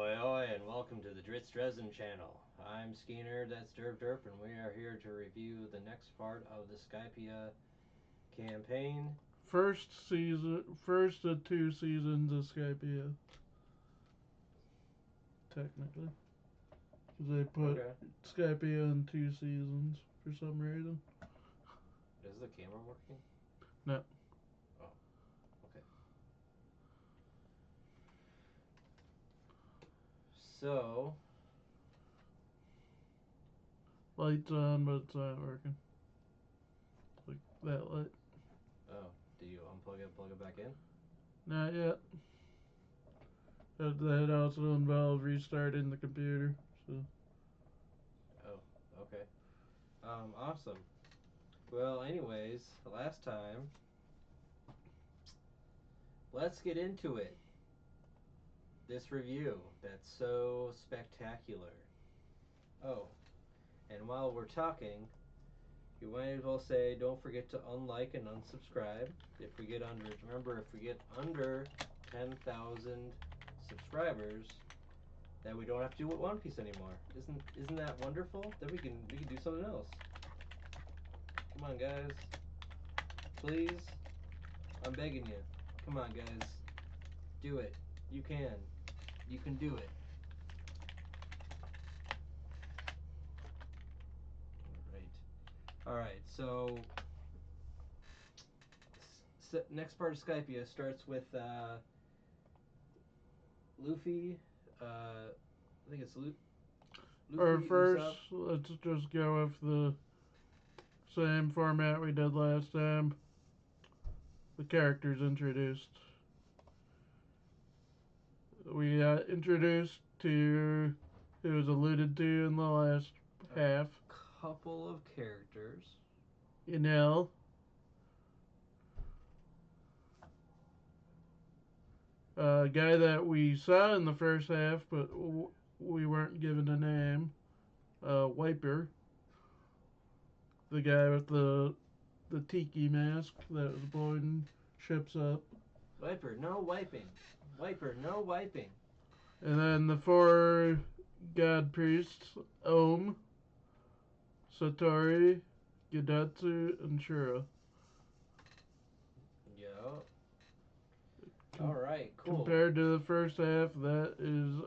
Ahoy, ahoy, and welcome to the Dritz Dresden channel. I'm Skeeter, that's Derv, and we are here to review the next part of the Skypia campaign. First of 2 seasons of Skypia, technically. Because they put Skypia in 2 seasons for some reason. Is the camera working? No. Oh, okay. So, Light's on, but it's not working. Like that light. oh, do you unplug it, plug it back in? Not yet. But that also involves restarting the computer. So. Oh, okay. Awesome. Well, anyways, last time, let's get into it. This review that's so spectacular. Oh, and while we're talking, you might as well say don't forget to unlike and unsubscribe. If we get under, remember, if we get under 10,000 subscribers, then we don't have to do One Piece anymore. Isn't that wonderful? Then we can do something else. Come on, guys. Please, I'm begging you. Come on, guys. Do it. You can. You can do it. All right. So next part of Skypia starts with Luffy. I think it's Luffy. Or Usopp. first, let's just go with the same format we did last time. The characters introduced. We introduced to, it was alluded to in the last half. Couple of characters. Enel. A guy that we saw in the first half, but we weren't given a name. Wiper. The guy with the tiki mask that was blowing ships up. Wiper, no wiping. Wiper, no wiping. And then the 4 god priests, Om, Satori, Gidatsu, and Shura. Yeah. Alright, cool. Compared to the first half, that is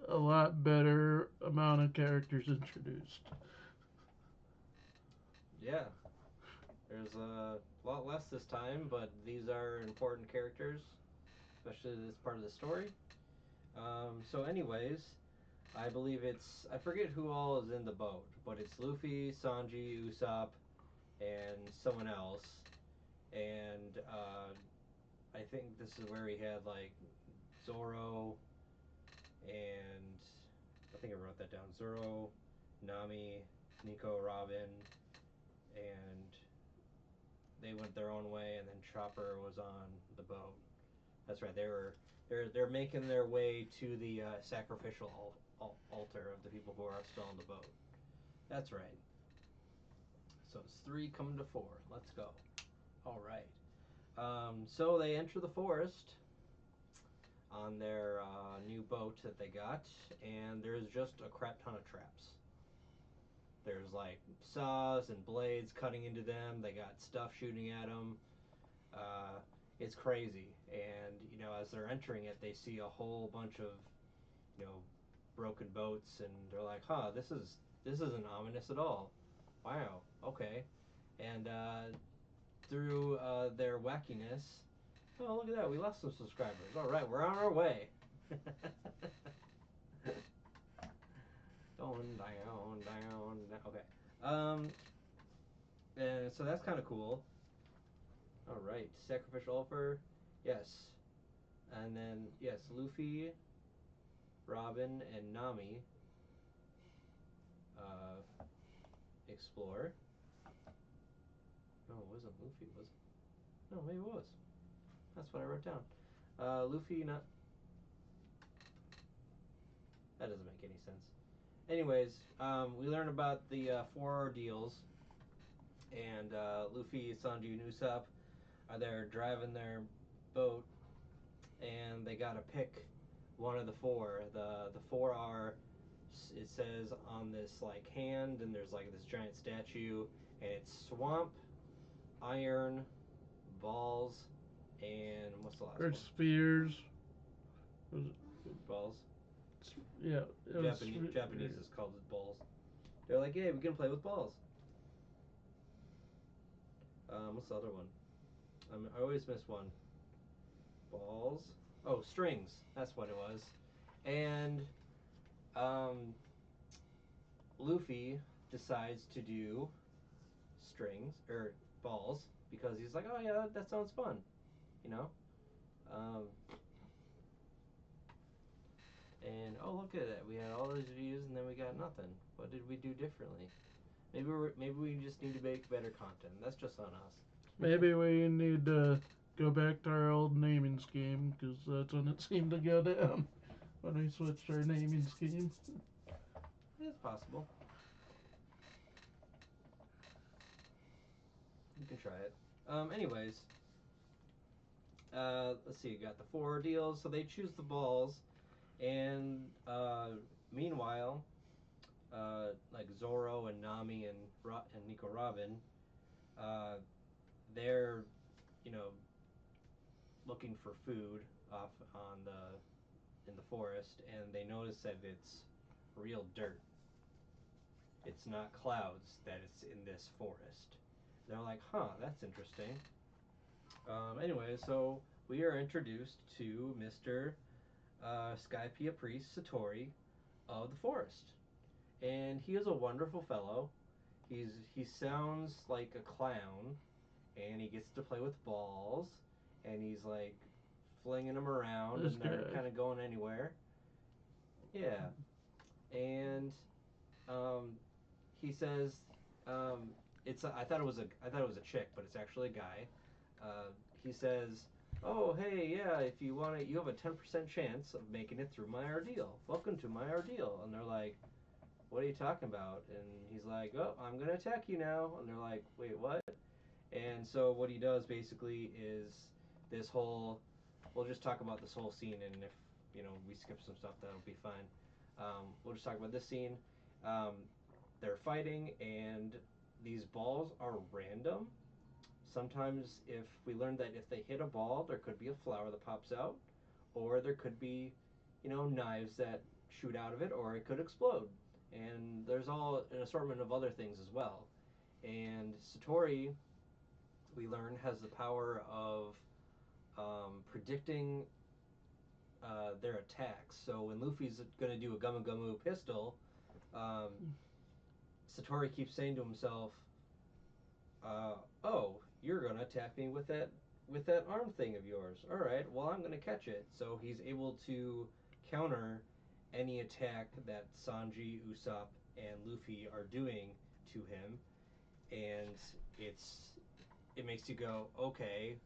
a lot better amount of characters introduced. Yeah. There's a lot less this time, but these are important characters, especially this part of the story. So anyways, I believe I forget who all is in the boat, but it's Luffy, Sanji, Usopp, and someone else. And I think this is where he had like Zoro, and I think I wrote that down. Zoro, Nami, Nico, Robin, and they went their own way, and then Chopper was on the boat. That's right. They're making their way to the sacrificial altar of the people who are still on the boat. That's right. So it's 3 coming to 4. Let's go. All right. So they enter the forest on their new boat that they got, and there's just a crap ton of traps. There's like saws and blades cutting into them. They got stuff shooting at them. Uh, it's crazy. And as they're entering it, they see a whole bunch of you know broken boats, and they're like, "Huh, this isn't ominous at all. Wow, okay." And through their wackiness, oh look at that, we lost some subscribers. All right, we're on our way. Down, down, down, down. Okay. Um, and so that's kind of cool. All right, sacrificial offer, yes, and then yes, Luffy, Robin, and Nami uh, explore. No, it wasn't Luffy, was it? No, maybe it was. That's what I wrote down. Luffy, not. That doesn't make any sense. Anyways, we learn about the 4 ordeals, and Luffy, Sanji, and Usopp are there driving their boat, and they gotta pick one of the four. The four are, it says on this like hand, and there's like this giant statue, and it's swamp, iron, balls, and what's the last Or one? spheres. Balls. Yeah, it was. Japanese is called balls. They're like, yeah, we can play with balls. What's the other one? I always miss one. Balls. Oh, strings. That's what it was. And um, Luffy decides to do strings or balls because he's like, oh yeah, that sounds fun, you know. Um, and oh look at it, we had all those views and then we got nothing. What did we do differently? Maybe we just need to make better content. That's just on us. Maybe we need to go back to our old naming scheme because that's when it seemed to go down when we switched our naming scheme. It's possible. You can try it. Anyways, let's see. You got the four deals, so they choose the balls, and meanwhile, like Zoro and Nami and Nico Robin, uh, they're you know looking for food off on the in the forest, and they notice that it's real dirt. It's not clouds that it's in this forest. They're like, huh, that's interesting. Anyway, so we are introduced to Mr. Skypiea Priest Satori of the forest, and he is a wonderful fellow. He sounds like a clown, and he gets to play with balls, and he's like flinging them around, This and they're guy. kind of going anywhere. Yeah, and um, he says, I thought it was a chick, but it's actually a guy. He says, "Oh, hey, yeah, if you want it, you have a 10% chance of making it through my ordeal. Welcome to my ordeal." And they're like, "What are you talking about?" And he's like, "Oh, I'm gonna attack you now." And they're like, "Wait, what?" And so what he does basically is this whole. We'll just talk about this whole scene, and if we skip some stuff, that'll be fine. We'll just talk about this scene. Um, they're fighting, and these balls are random. Sometimes, if we learn that if they hit a ball, there could be a flower that pops out, or there could be, knives that shoot out of it, or it could explode. And there's all an assortment of other things as well. And Satori, we learn, has the power of predicting their attacks. So when Luffy's going to do a Gumu Gumu pistol, um, Satori keeps saying to himself, "Oh, you're gonna attack me with that arm thing of yours. All right, well I'm gonna catch it." So he's able to counter any attack that Sanji, Usopp, and Luffy are doing to him, and it makes you go, okay,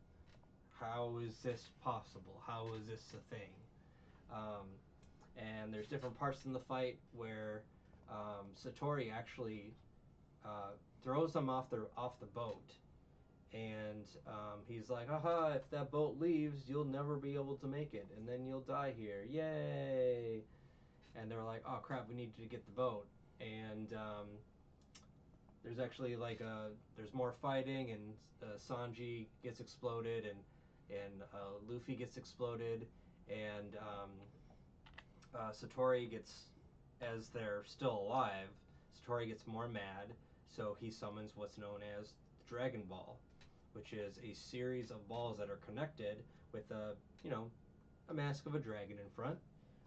how is this possible? How is this a thing? Um, and there's different parts in the fight where Satori actually uh, throws them off the boat, and he's like, "Aha! If that boat leaves, you'll never be able to make it, and then you'll die here. Yay!" And they're like, "Oh crap! We need to get the boat." And there's actually there's more fighting, and Sanji gets exploded, and Luffy gets exploded, and Satori gets, as they're still alive, Satori gets more mad, so he summons what's known as the Dragon Ball, which is a series of balls that are connected with a mask of a dragon in front,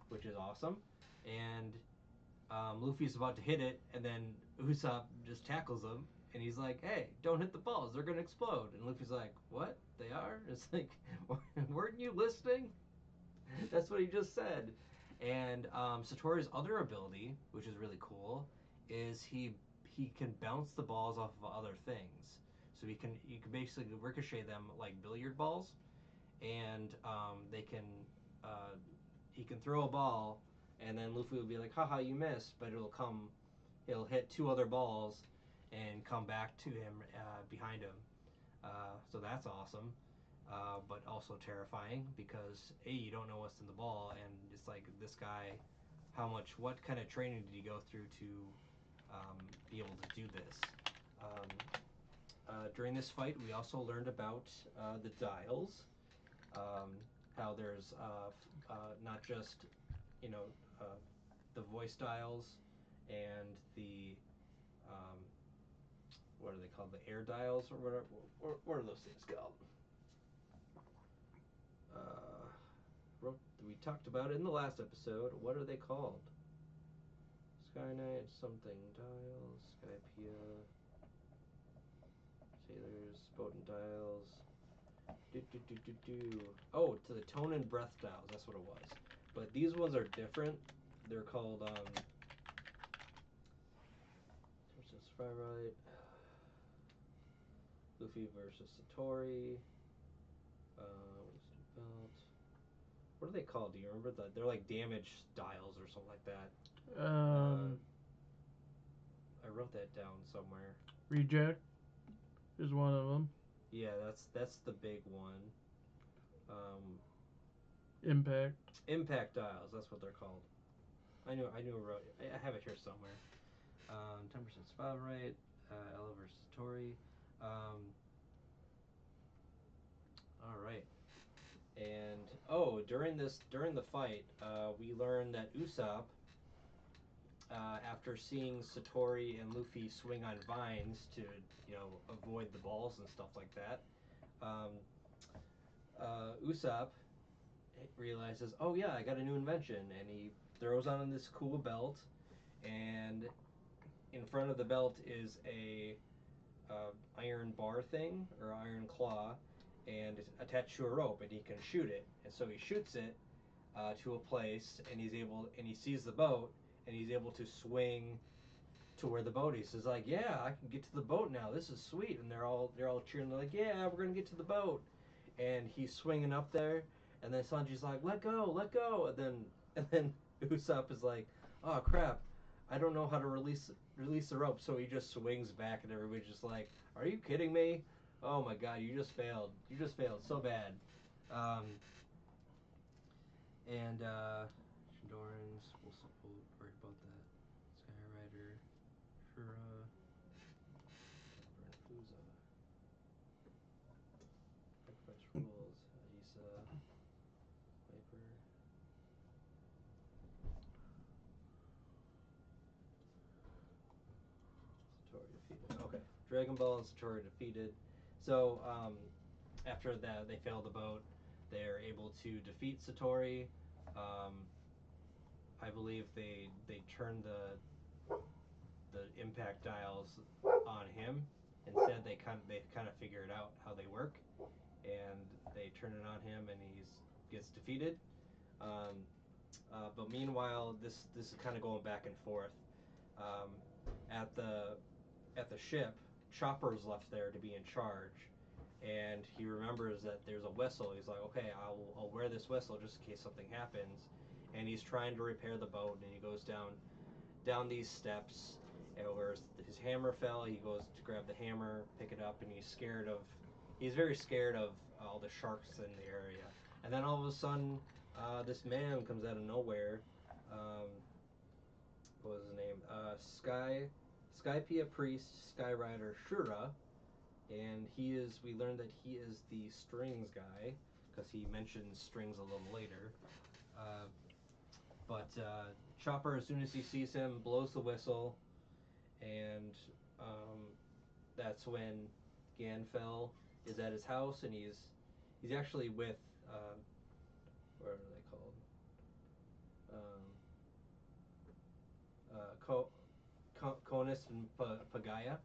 which is awesome. And Luffy's about to hit it, and then Usopp just tackles him, and he's like, "Hey, don't hit the balls; they're gonna explode." And Luffy's like, "What? They are?" It's like, weren't you listening? That's what he just said. And Satori's other ability, which is really cool, is he can bounce the balls off of other things. So you can basically ricochet them like billiard balls, and they can he can throw a ball, and then Luffy will be like, "Haha, you missed," but he'll hit two other balls, and come back to him behind him. So that's awesome. but also terrifying because A, you don't know what's in the ball, and it's like this guy, what kind of training did he go through to be able to do this? Um, during this fight, we also learned about the dials, um, how there's not just you know uh, the voice dials and the um, what are they called? The air dials or whatever. What are those things called? Uh, we talked about it in the last episode. What are they called? Skynight something dials, Skypia, sailors, boat and dials. Do do do do do. Oh, to the tone and breath dials. That's what it was. But these ones are different. They're called Firelight, Luffy versus Satori. Belt. What are they called? Do you remember that? They're like damage dials or something like that. Uh, Um, I wrote that down somewhere. Reject is one of them. Yeah, that's the big one. Um, Impact. impact dials. That's what they're called. I knew. I have it here somewhere. 10% spell rate. Ella versus Tori. Um, all right. And during the fight, we learned that Usopp, after seeing Satori and Luffy swing on vines to avoid the balls and stuff like that, um, Usopp realizes, oh yeah, I got a new invention, and he throws on this cool belt, and in front of the belt is a iron bar thing or iron claw, and it's attached to a rope, and he can shoot it. And so he shoots it to a place, and he sees the boat, and he's able to swing to where the boat is. He's like, yeah, I can get to the boat now. This is sweet. And they're all cheering. They're like, yeah, we're gonna get to the boat. And he's swinging up there, and then Sanji's like, let go, let go. And then Usopp is like, oh crap, I don't know how to release the rope. So he just swings back, and everybody's just like, are you kidding me? Oh my god, you just failed. You just failed so bad. Um, and Shindorans, we'll worry about that. Skyrider, Shura, Burn Fuza, Sacrifice Rules, Aisa, Viper, Satori defeated. Okay, Dragon Ball and Satori defeated. So after that, they fail the boat. They're able to defeat Satori. Um, I believe they turn the impact dials on him. Instead, they kind of figure it out how they work, and they turn it on him, and he gets defeated. Um, but meanwhile, this is kind of going back and forth. Um, at the ship, Chopper's left there to be in charge, and he remembers that there's a whistle. He's like, okay, I'll wear this whistle just in case something happens. And he's trying to repair the boat, and he goes down these steps, and where his hammer fell, he goes to grab the hammer, pick it up, and he's very scared of all the sharks in the area. And then all of a sudden, this man comes out of nowhere. Um, what was his name? Skypia Priest, Skyrider Shura, and we learned that he is the strings guy, because he mentions strings a little later. Uh, but Chopper, as soon as he sees him, blows the whistle, and um, that's when Ganfell is at his house, and he's actually with what are they called? Um, Conus and Pagaya.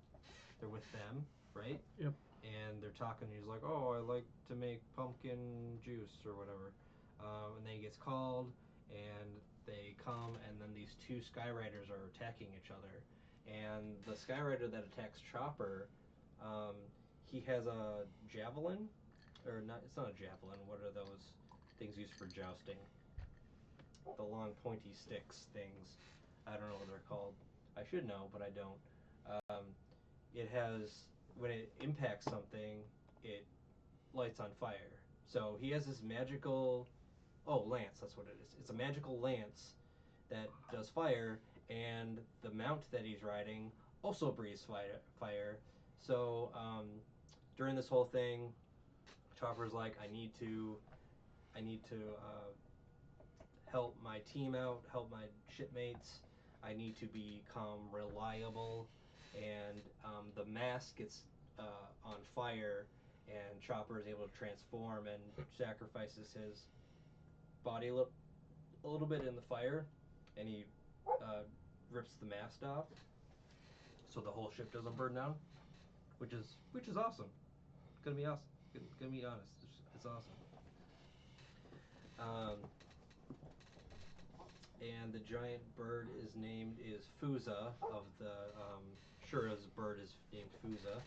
They're with them, right? Yep. And they're talking. And he's like, "Oh, I like to make pumpkin juice or whatever." And then he gets called, and they come, and then these two Skyriders are attacking each other. And the Skyrider that attacks Chopper, um, he has a javelin, or not? It's not a javelin. What are those things used for jousting? The long pointy sticks things. I don't know what they're called. I should know, but I don't. Um, it has when it impacts something, it lights on fire. So he has this magical, oh, lance, that's what it is. It's a magical lance that does fire, and the mount that he's riding also breathes fire. So during this whole thing, Chopper's like, I need to help my team out, help my shipmates. I need to become reliable, and the mask gets on fire, and Chopper is able to transform and sacrifices his body a little bit in the fire, and he uh, rips the mast off, so the whole ship doesn't burn down, which is awesome. Gonna be awesome. Gonna be honest, it's awesome. Um, and the giant bird is Fusa of the Shura's bird is named Fusa,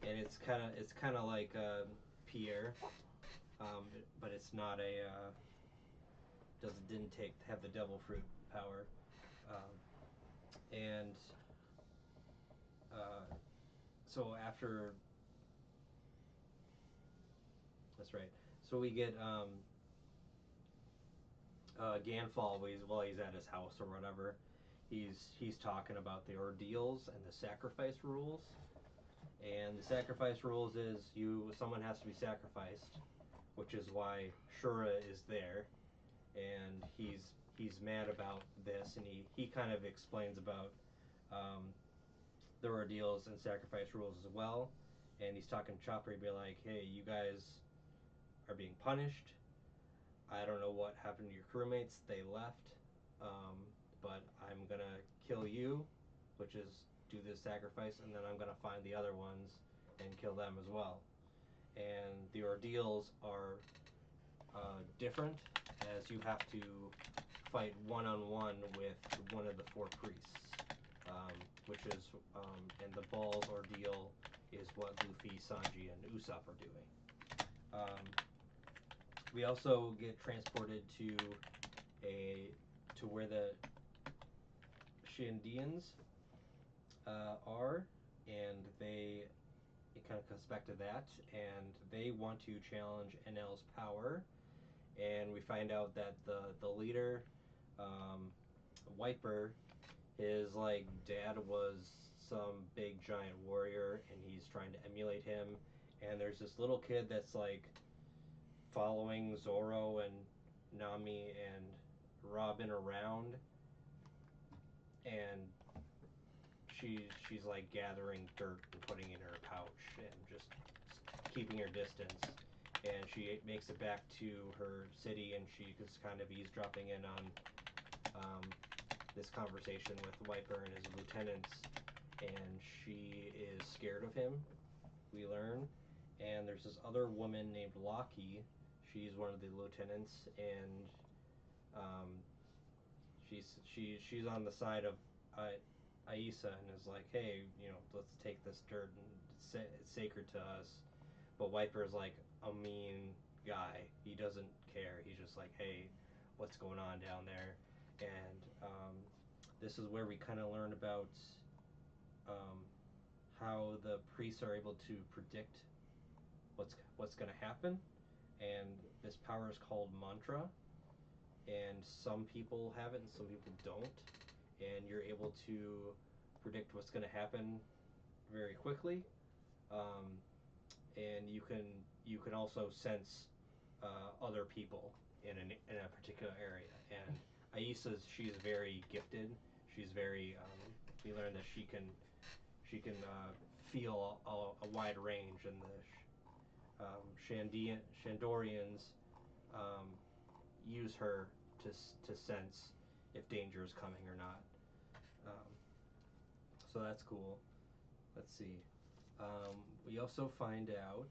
and it's kind of like Pierre, but it's not a doesn't didn't take have the devil fruit power, um, and uh, so after that's right. So we get Ganfall while he's at his house or whatever. He's talking about the ordeals and the sacrifice rules. And the sacrifice rules is someone has to be sacrificed, which is why Shura is there, and he's mad about this, and he kind of explains about um, the ordeals and sacrifice rules as well. And he's talking to Chopper, he'd be like, "Hey, you guys are being punished. I don't know what happened to your crewmates. They left, um, but I'm gonna kill you, which is do this sacrifice, and then I'm gonna find the other ones and kill them as well." And the ordeals are different, as you have to fight one on one with one of the four priests, um, which is and the balls ordeal is what Luffy, Sanji, and Usopp are doing. Um, we also get transported a to where the Shandians are, and it kind of comes back to that, and they want to challenge NL's power, and we find out that the leader, um, Wiper, his like dad was some big giant warrior, and he's trying to emulate him, and there's this little kid that's like following Zoro and Nami and Robin around, and she's like gathering dirt and putting it in her pouch and just keeping her distance. And she makes it back to her city, and she is kind of eavesdropping in on um, this conversation with Wiper and his lieutenants, and she is scared of him. We learn, and there's this other woman named Loki. She's one of the lieutenants, and um, she's on the side of uh, Aisa and is like, hey, let's take this dirt and it's sacred to us. But Wiper is like a mean guy. He doesn't care. He's just like, hey, what's going on down there? And this is where we kind of learn about um, how the priests are able to predict what's going to happen. And this power is called mantra, and some people have it and some people don't, and you're able to predict what's going to happen very quickly, um, and you can also sense other people in a particular area. And she's very gifted. She's very we learned that she can feel a wide range, and the Shandorians um, use her to sense if danger is coming or not. Um, so that's cool. Let's see. We also find out.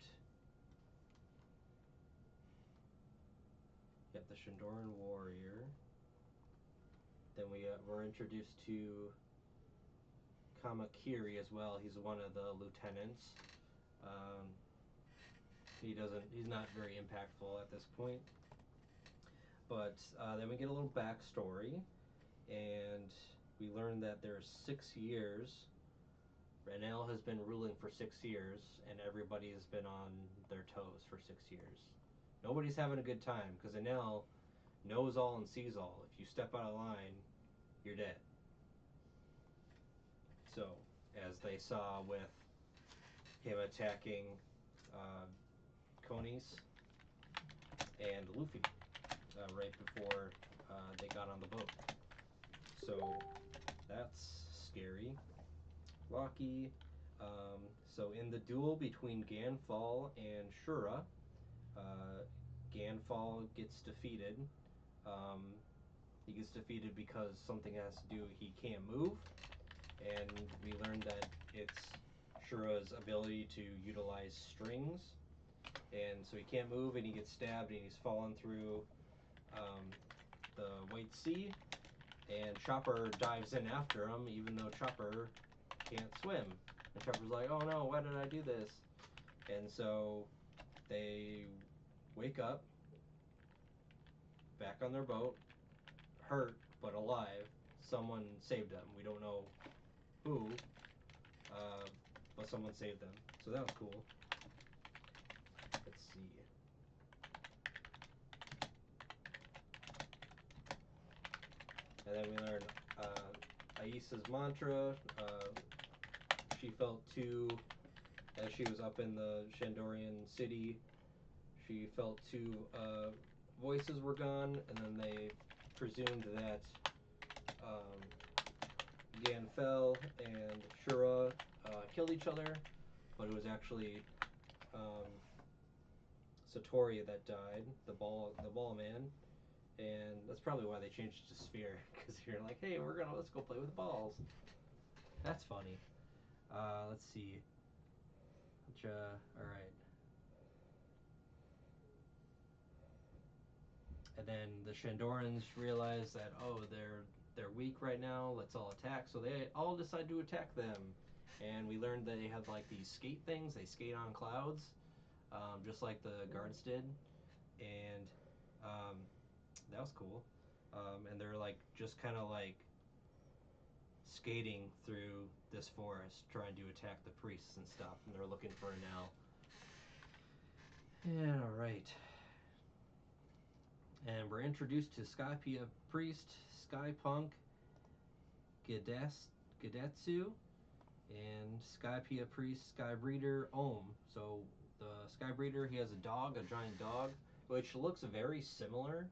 Yep, the Shandoran warrior. Then we're introduced to Kamakiri as well. He's one of the lieutenants. Um, he's not very impactful at this point. But then we get a little backstory, and we learn that there's 6 years, Enel has been ruling for 6 years, and everybody has been on their toes for 6 years. Nobody's having a good time because Enel knows all and sees all. If you step out of line, you're dead. So, as they saw with him attacking uh, Konis and Luffy right before they got on the boat. So, that's scary. Rocky. So, in the duel between Ganfall and Shura, uh, Ganfall gets defeated. Um, he gets defeated because something has to do, he can't move, and we learned that it's Shura's ability to utilize strings, and so he can't move, and he gets stabbed, and he's fallen through um, the White Sea, and Chopper dives in after him, even though Chopper can't swim. And Chopper's like, "Oh no, why did I do this?" And so they wake up back on their boat, hurt but alive. Someone saved them. We don't know who, uh, but someone saved them. So that was cool. Let's see. And then we learn Aisa's mantra. She felt two, as she was up in the Shandorian city, she felt two voices were gone, and then they presumed that um, Ganfell and Shura killed each other, but it was actually um, Satori that died, the ball man, and that's probably why they changed it to Sphere, because you're like, hey, let's go play with balls. That's funny. Let's see. All right. And then the Shandorans realize that they're weak right now. Let's all attack. So they all decide to attack them. And we learned that they had like these skate things. They skate on clouds, just like the guards did. And um, that was cool. And they're like just kind of like skating through this forest, trying to attack the priests and stuff. And they're looking for Enel. And all right. And we're introduced to Skypia Priest, Skypunk, Gedetsu, and Skypia Priest, Skybreeder, Ohm. So the Skybreeder, he has a dog, a giant dog, which looks very similar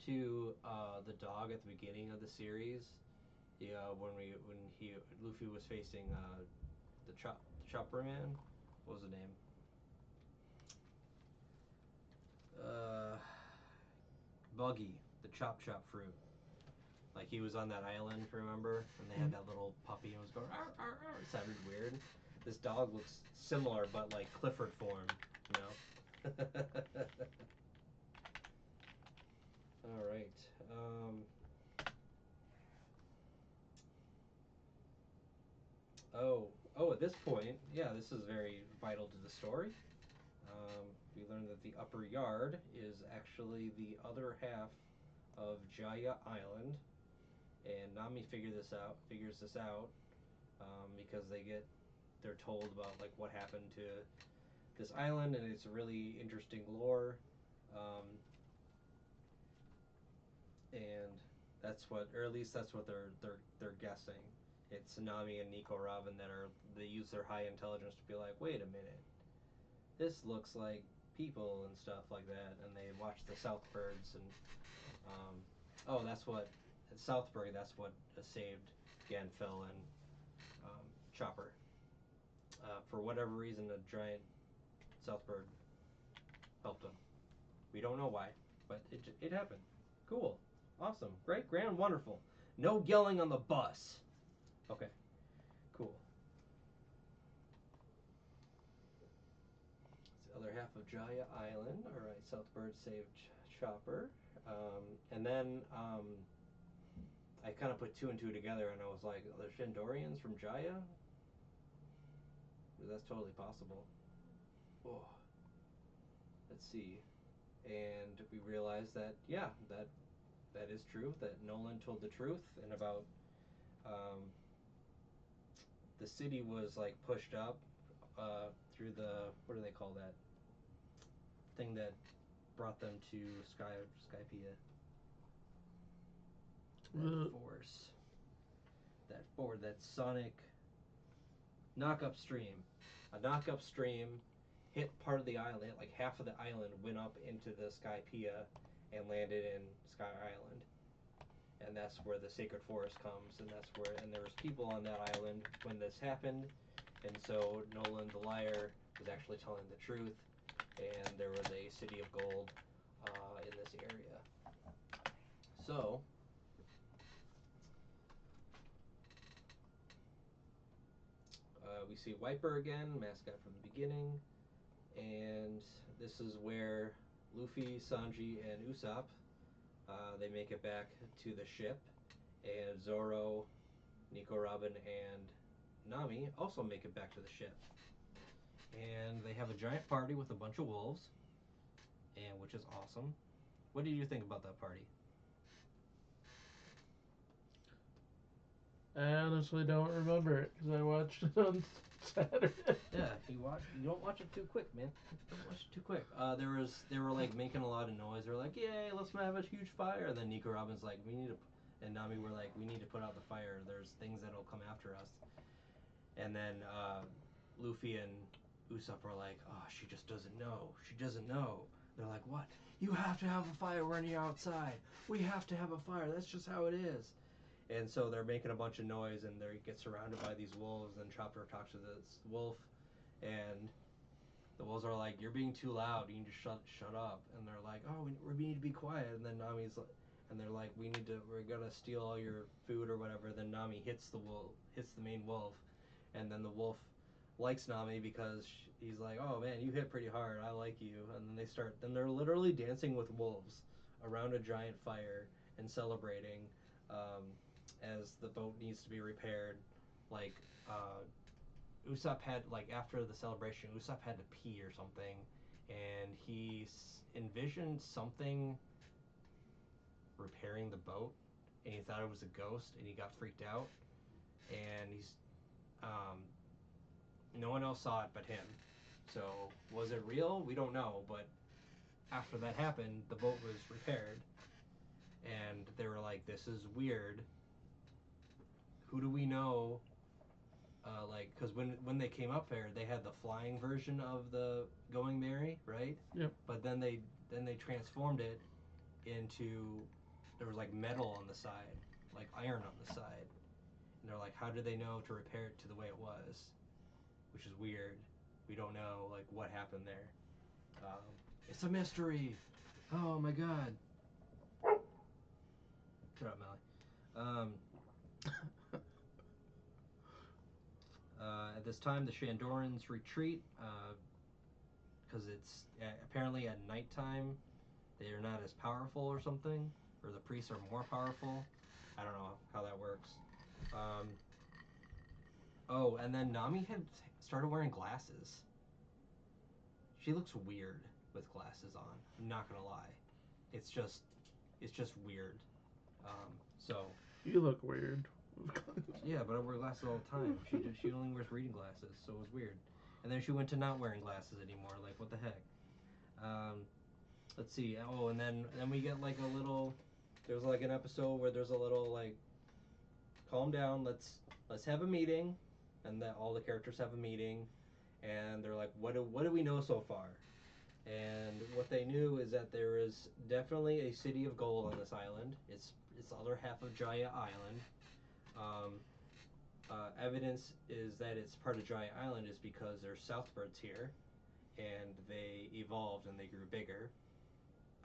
to the dog at the beginning of the series. Yeah, when Luffy was facing the Chopper Man. What was the name? Uh, Buggy, the Chop Chop fruit. Like he was on that island, remember? And they had that little puppy and it was going, arr, arr, arr. It sounded weird. This dog looks similar, but like Clifford form, you know? All right. At this point, yeah, this is very vital to the story. We learned that the upper yard is actually the other half of Jaya Island, and Nami figures this out because they're told about like what happened to this island, and it's a really interesting lore. Um, and that's what, or at least that's what they're guessing. It's Nami and Nico Robin they use their high intelligence to be like, wait a minute, this looks like people and stuff like that, and they watch the Southbirds and that's what at Southburg. That's what saved Ganfell and Chopper. For whatever reason, a giant Southbird helped them. We don't know why, but it happened. Cool. Awesome. Great. Grand. Wonderful. No yelling on the bus. Okay. Cool. It's the other half of Jaya Island. All right. Southbird saved Chopper. And then I kind of put two and two together, and I was like, the Shandorians from Jaya? That's totally possible. Oh, let's see. And we realized that, yeah, that is true. That Nolan told the truth, and about um, the city was like pushed up through the, what do they call that thing that brought them to Skypea? That The force, that sonic knock upstream. A knock upstream hit part of the island, like half of the island went up into the Skypea and landed in Sky Island. And that's where the sacred forest comes, and that's where, and there was people on that island when this happened, and so Nolan the liar was actually telling the truth, and there was a city of gold in this area. So we see Wiper again, mascot from the beginning, and this is where Luffy, Sanji, and Usopp they make it back to the ship, and Zoro, Nico Robin, and Nami also make it back to the ship. And they have a giant party with a bunch of wolves, and which is awesome. What did you think about that party? I honestly don't remember it because I watched it on Saturday. Yeah, you don't watch it too quick, man. Don't watch it too quick. They were like making a lot of noise. They were like, "Yay, let's have a huge fire!" And then Nico Robin's like, "We need to," and Nami were like, "We need to put out the fire. There's things that'll come after us." And then Luffy and Usopp were like, "Oh, she just doesn't know. She doesn't know." They're like, "What? You have to have a fire when you're outside. We have to have a fire. That's just how it is." And so they're making a bunch of noise, and they get surrounded by these wolves. And Chopper talks to this wolf, and the wolves are like, "You're being too loud. You need to shut up." And they're like, "Oh, we need to be quiet." And then and they're like, we're gonna steal all your food or whatever." Then Nami hits the main wolf, and then the wolf likes Nami because he's like, "Oh man, you hit pretty hard. I like you." And then they're literally dancing with wolves around a giant fire and celebrating um, as the boat needs to be repaired. Like Usopp had, like, after the celebration, Usopp had to pee or something, and he envisioned something repairing the boat, and he thought it was a ghost, and he got freaked out, and um, no one else saw it but him. So was it real? We don't know, but after that happened, the boat was repaired, and they were like, "This is weird. Who do we know?" Because when they came up there, they had the flying version of the Going Merry, right? Yep. But then they transformed it into, there was like metal on the side, like iron on the side, and they're like, how did they know to repair it to the way it was? Which is weird. We don't know like what happened there. It's a mystery. Oh my god. Shut up, Melly. At this time, the Shandorans retreat because it's apparently at nighttime they are not as powerful or something, or the priests are more powerful. I don't know how that works. Um, oh, and then Nami had started wearing glasses. She looks weird with glasses on. I'm not gonna lie. It's just weird. So You look weird. yeah, but I wear glasses all the time. She only wears reading glasses, so it was weird. And then she went to not wearing glasses anymore. Like, what the heck? Let's see. Oh, and then we get like a little. There's like an episode where there's a little like, calm down. Let's have a meeting, and that all the characters have a meeting, and they're like, what do we know so far? And what they knew is that there is definitely a city of gold on this island. It's the other half of Jaya Island. Um, Evidence is that it's part of Jaya Island is because there's Southbirds here, and they evolved and they grew bigger.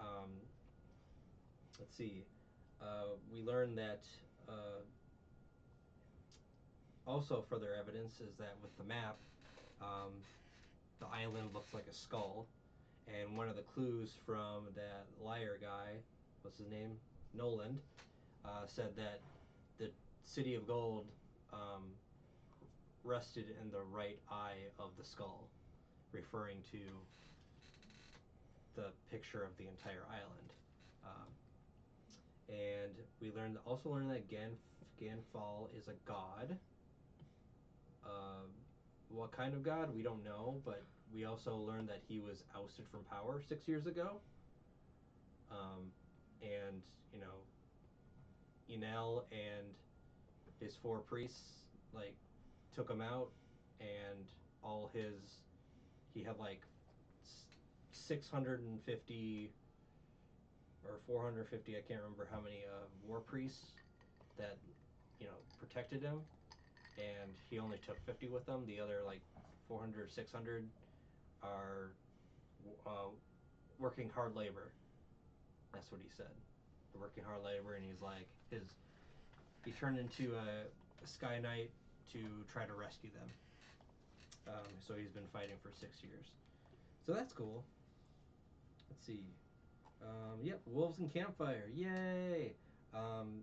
Um, let's see. We learned that also further evidence is that with the map, um, the island looks like a skull, and one of the clues from that liar guy, what's his name, Noland, said that the city of gold um, rested in the right eye of the skull, referring to the picture of the entire island. Um, and we also learned that Ganfall is a god. Uh, what kind of god? We don't know, but we also learned that he was ousted from power 6 years ago. Um, and you know, Enel and his four priests like took him out, and all his he had like 650 or 450, I can't remember how many war priests that protected him, and he only took 50 with them. The other like 400 or 600 are uh, working hard labor. That's what he said. They're working hard labor, and he's like he turned into a Sky Knight to try to rescue them. So he's been fighting for 6 years. So that's cool. Let's see. Yep, wolves and campfire. Yay! Um,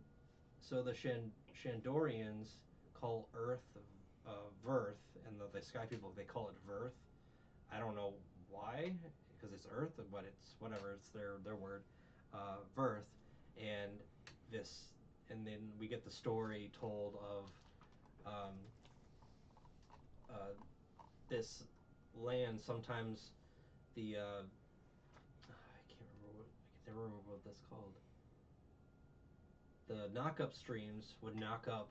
so the Shandorians call Earth Verth, and the Sky people they call it Verth. I don't know why, because it's Earth, but it's whatever. It's their word, Verth, and this, and then we get the story told of um, uh, this land. Sometimes the I can never remember what that's called. The knock-up streams would knock up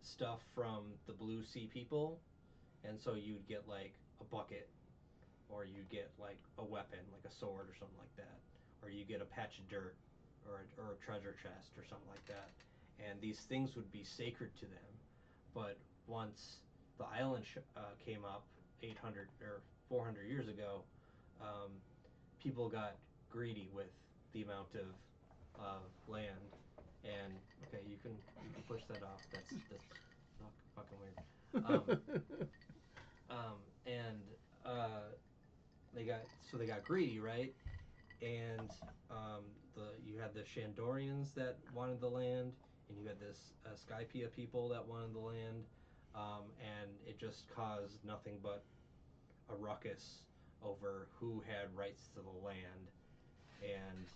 stuff from the Blue Sea people, and so you'd get like a bucket, or you'd get like a weapon, like a sword or something like that, or you get a patch of dirt, or a treasure chest or something like that, and these things would be sacred to them. But once the island came up 800 or 400 years ago, um, people got greedy with the amount of land. And okay, you can push that off. That's fucking weird. Um, and they got greedy, right? And you had the Shandorians that wanted the land, and you had this Skypia people that wanted the land, and it just caused nothing but a ruckus over who had rights to the land. And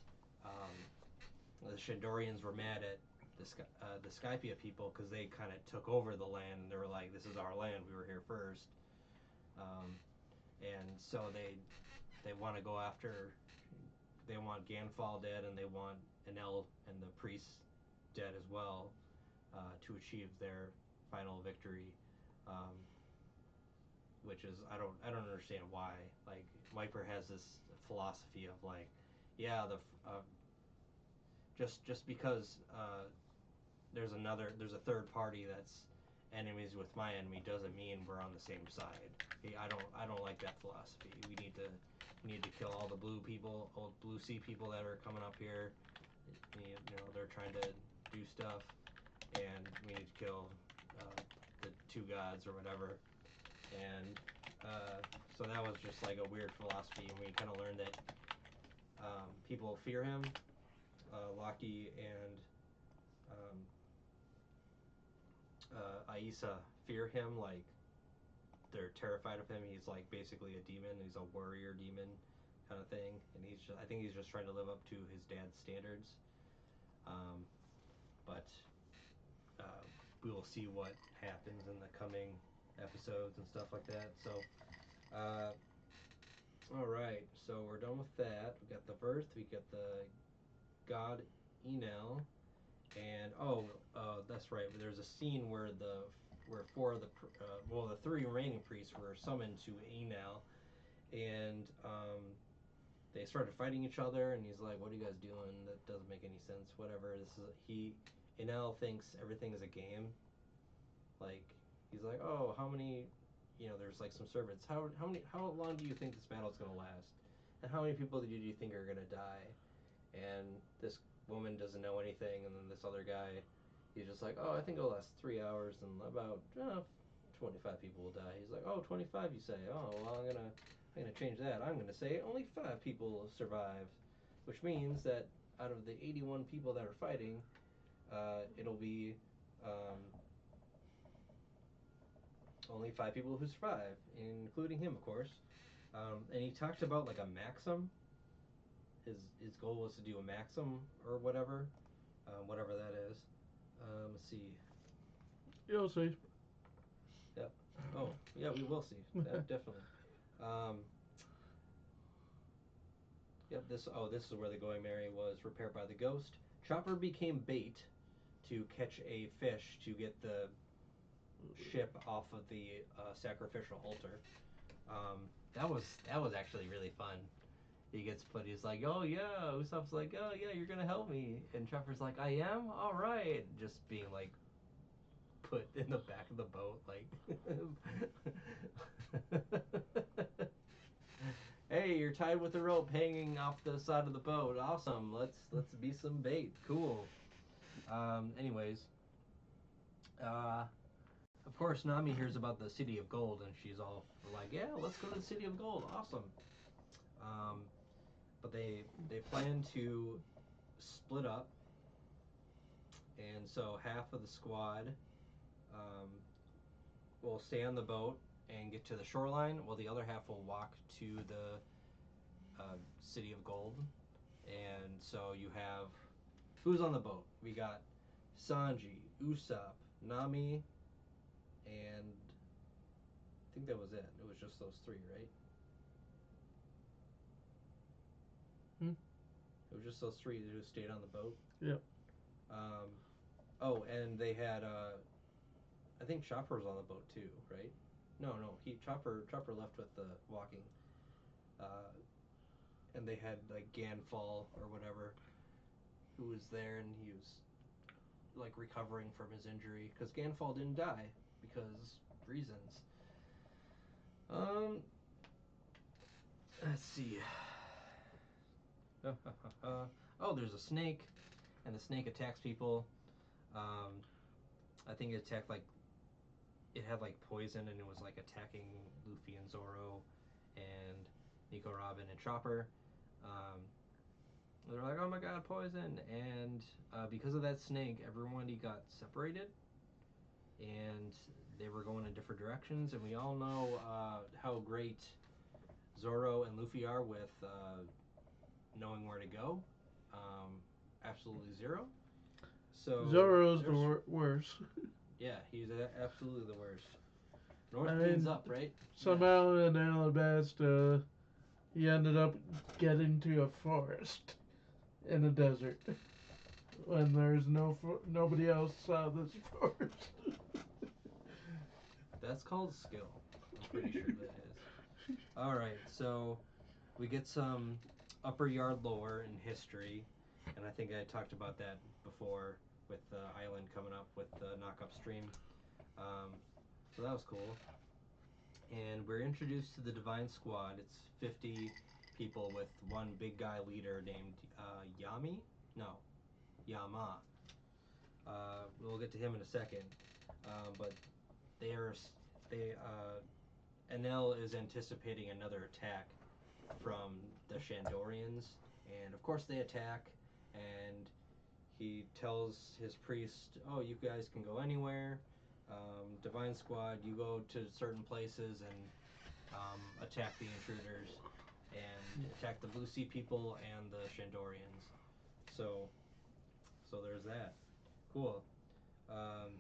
the Shandorians were mad at the Skypia people because they kind of took over the land, and they were like, "This is our land. We were here first." Um, and so they want to go after. They want Ganfall dead, and they want Enel and the priests dead as well, to achieve their final victory. Um, which is I don't understand why. Like Viper has this philosophy of like, yeah, just because there's a third party that's enemies with my enemy doesn't mean we're on the same side. I don't like that philosophy. We need to kill all the blue people, all blue sea people that are coming up here. They're trying to do stuff, and we need to kill the two gods or whatever. And so that was just like a weird philosophy, and we kind of learned that people fear him. Loki and um, Aisa fear him, like they're terrified of him. He's like basically a demon. He's a warrior demon kind of thing, and I think he's just trying to live up to his dad's standards. Um, but we will see what happens in the coming episodes and stuff like that. So, uh, all right. So we're done with that. We got the birth. We got the god Enel, and that's right. There's a scene where four of the three remaining priests were summoned to Enel, and they started fighting each other. And he's like, "What are you guys doing? That doesn't make any sense. Whatever." Enel thinks everything is a game. Like he's like, "Oh, how many?" There's like some servants. How long do you think this battle's gonna last? And how many people do you think are gonna die? And this woman doesn't know anything, and then this other guy, he's just like, "Oh, I think it'll last 3 hours, and about 25 people will die." He's like, "Oh, 25, you say? Oh, well, I'm gonna change that. I'm gonna say only 5 people survive," which means that out of the 81 people that are fighting, it'll be um, only 5 people who survive, including him, of course. And he talked about like a maxim. His goal was to do a maxim or whatever that is. Let's see. You'll see. Yep. Oh, yeah, we will see. Definitely. Um, yep. This is where the Going Merry was repaired by the ghost. Chopper became bait to catch a fish to get the ship off of the sacrificial altar. That was actually really fun. He gets put. He's like, "Oh yeah." Usopp's like, "Oh yeah, you're gonna help me," and Chopper's like, "I am. All right." Just being like put in the back of the boat, like, "Hey, you're tied with a rope hanging off the side of the boat. Awesome. Let's be some bait. Cool." Anyways, uh, of course, Nami hears about the City of Gold, and she's all like, "Yeah, let's go to the City of Gold. Awesome." Um, but they plan to split up, and so half of the squad um, will stay on the boat and get to the shoreline, while the other half will walk to the City of Gold. And so you have who's on the boat? We got Sanji, Usopp, Nami, and I think that was it. It was just those three, right? Hmm? It was just those three who stayed on the boat. Yep. Um, oh, and they had I think Chopper was on the boat too, right? No, no, he Chopper left with the walking, uh, and they had like Ganfall or whatever, who was there, and he was like recovering from his injury because Ganfall didn't die because reasons. Um, let's see. Oh, there's a snake, and the snake attacks people. Um, I think it attacked like it had like poison, and it was like attacking Luffy and Zoro, and Nico Robin and Chopper. Um, they're like, "Oh my god, poison!" And because of that snake, everybody got separated, and they were going in different directions. And we all know how great Zoro and Luffy are with knowing where to go. Um, Absolutely zero. So Zoro's the there's worst. yeah, he's absolutely the worst. I North means mean, up, right? Yeah. somehow in Alabasta, he ended up getting to a forest in a desert when there's nobody else saw this forest. That's called skill. I'm pretty sure that is. All right, so we get some upper yard lore in history, and I think I talked about that before with the island coming up with the knock up stream. Um, so that was cool. And we're introduced to the Divine Squad. It's 50 people with one big guy leader named Yami. No, Yama. We'll get to him in a second. But they are they Enel is anticipating another attack from the Shandorians, and of course they attack, and he tells his priest, "Oh, you guys can go anywhere. Divine Squad, you go to certain places and attack the intruders, and attack the Blue Sea people and the Shandorians." So, so there's that. Cool. Um,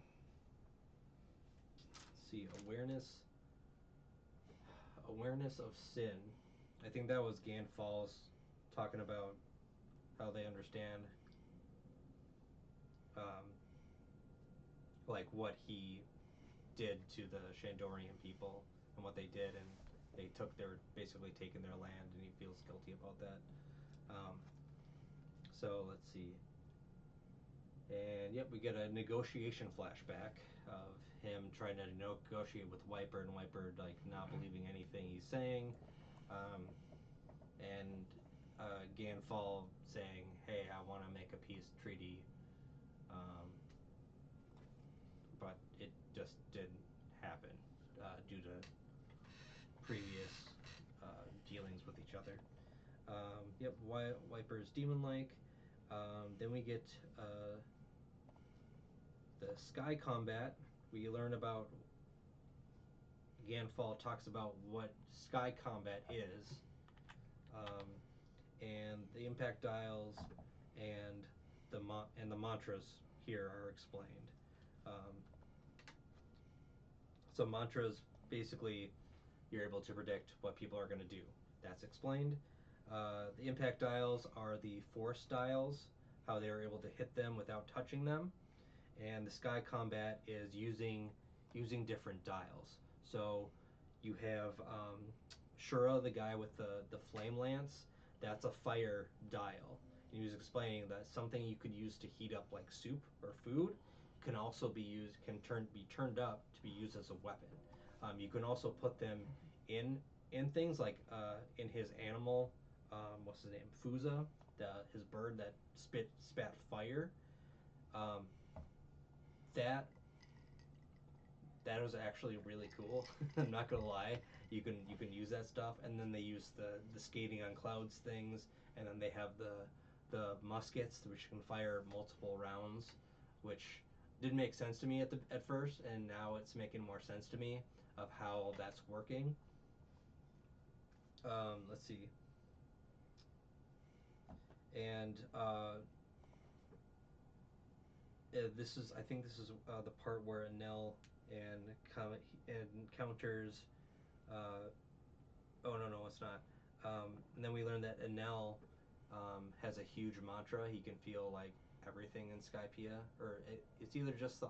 let's see, awareness of sin. I think that was Ganfalls talking about how they understand um, like what he did to the Shandorian people and what they did, and they're basically taking their land, and he feels guilty about that. Um, so let's see, and yep, we get a negotiation flashback of him trying to negotiate with Wiper, and Wiper like not believing anything he's saying, um, and Ganfall saying, "Hey, I want to make a peace treaty," um, but it just didn't happen due to previous dealings with each other. Yep, Wiper's demon like. Then we get the sky combat. We learn about Ganfall talks about what sky combat is, um, and the impact dials and the mantras here are explained. Um, so mantras basically you're able to predict what people are going to do. That's explained. The impact dials are the force dials, how they are able to hit them without touching them, and the sky combat is using different dials. So you have Shura, the guy with the flame lance. That's a fire dial. He was explaining that something you could use to heat up like soup or food can also be turned up to be used as a weapon. You can also put them in in things like in his animal, what's his name, Fusa, his bird that spat fire. Um, that that was actually really cool. I'm not gonna lie. You can use that stuff, and then they use the skating on clouds things, and then they have the muskets which can fire multiple rounds, which didn't make sense to me at first, and now it's making more sense to me of how that's working. Let's see, and this is I think this is the part where Enel and encounters uh, oh no, it's not. And then we learned that Enel has a huge mantra. He can feel like everything in Skypiea, or it's either just the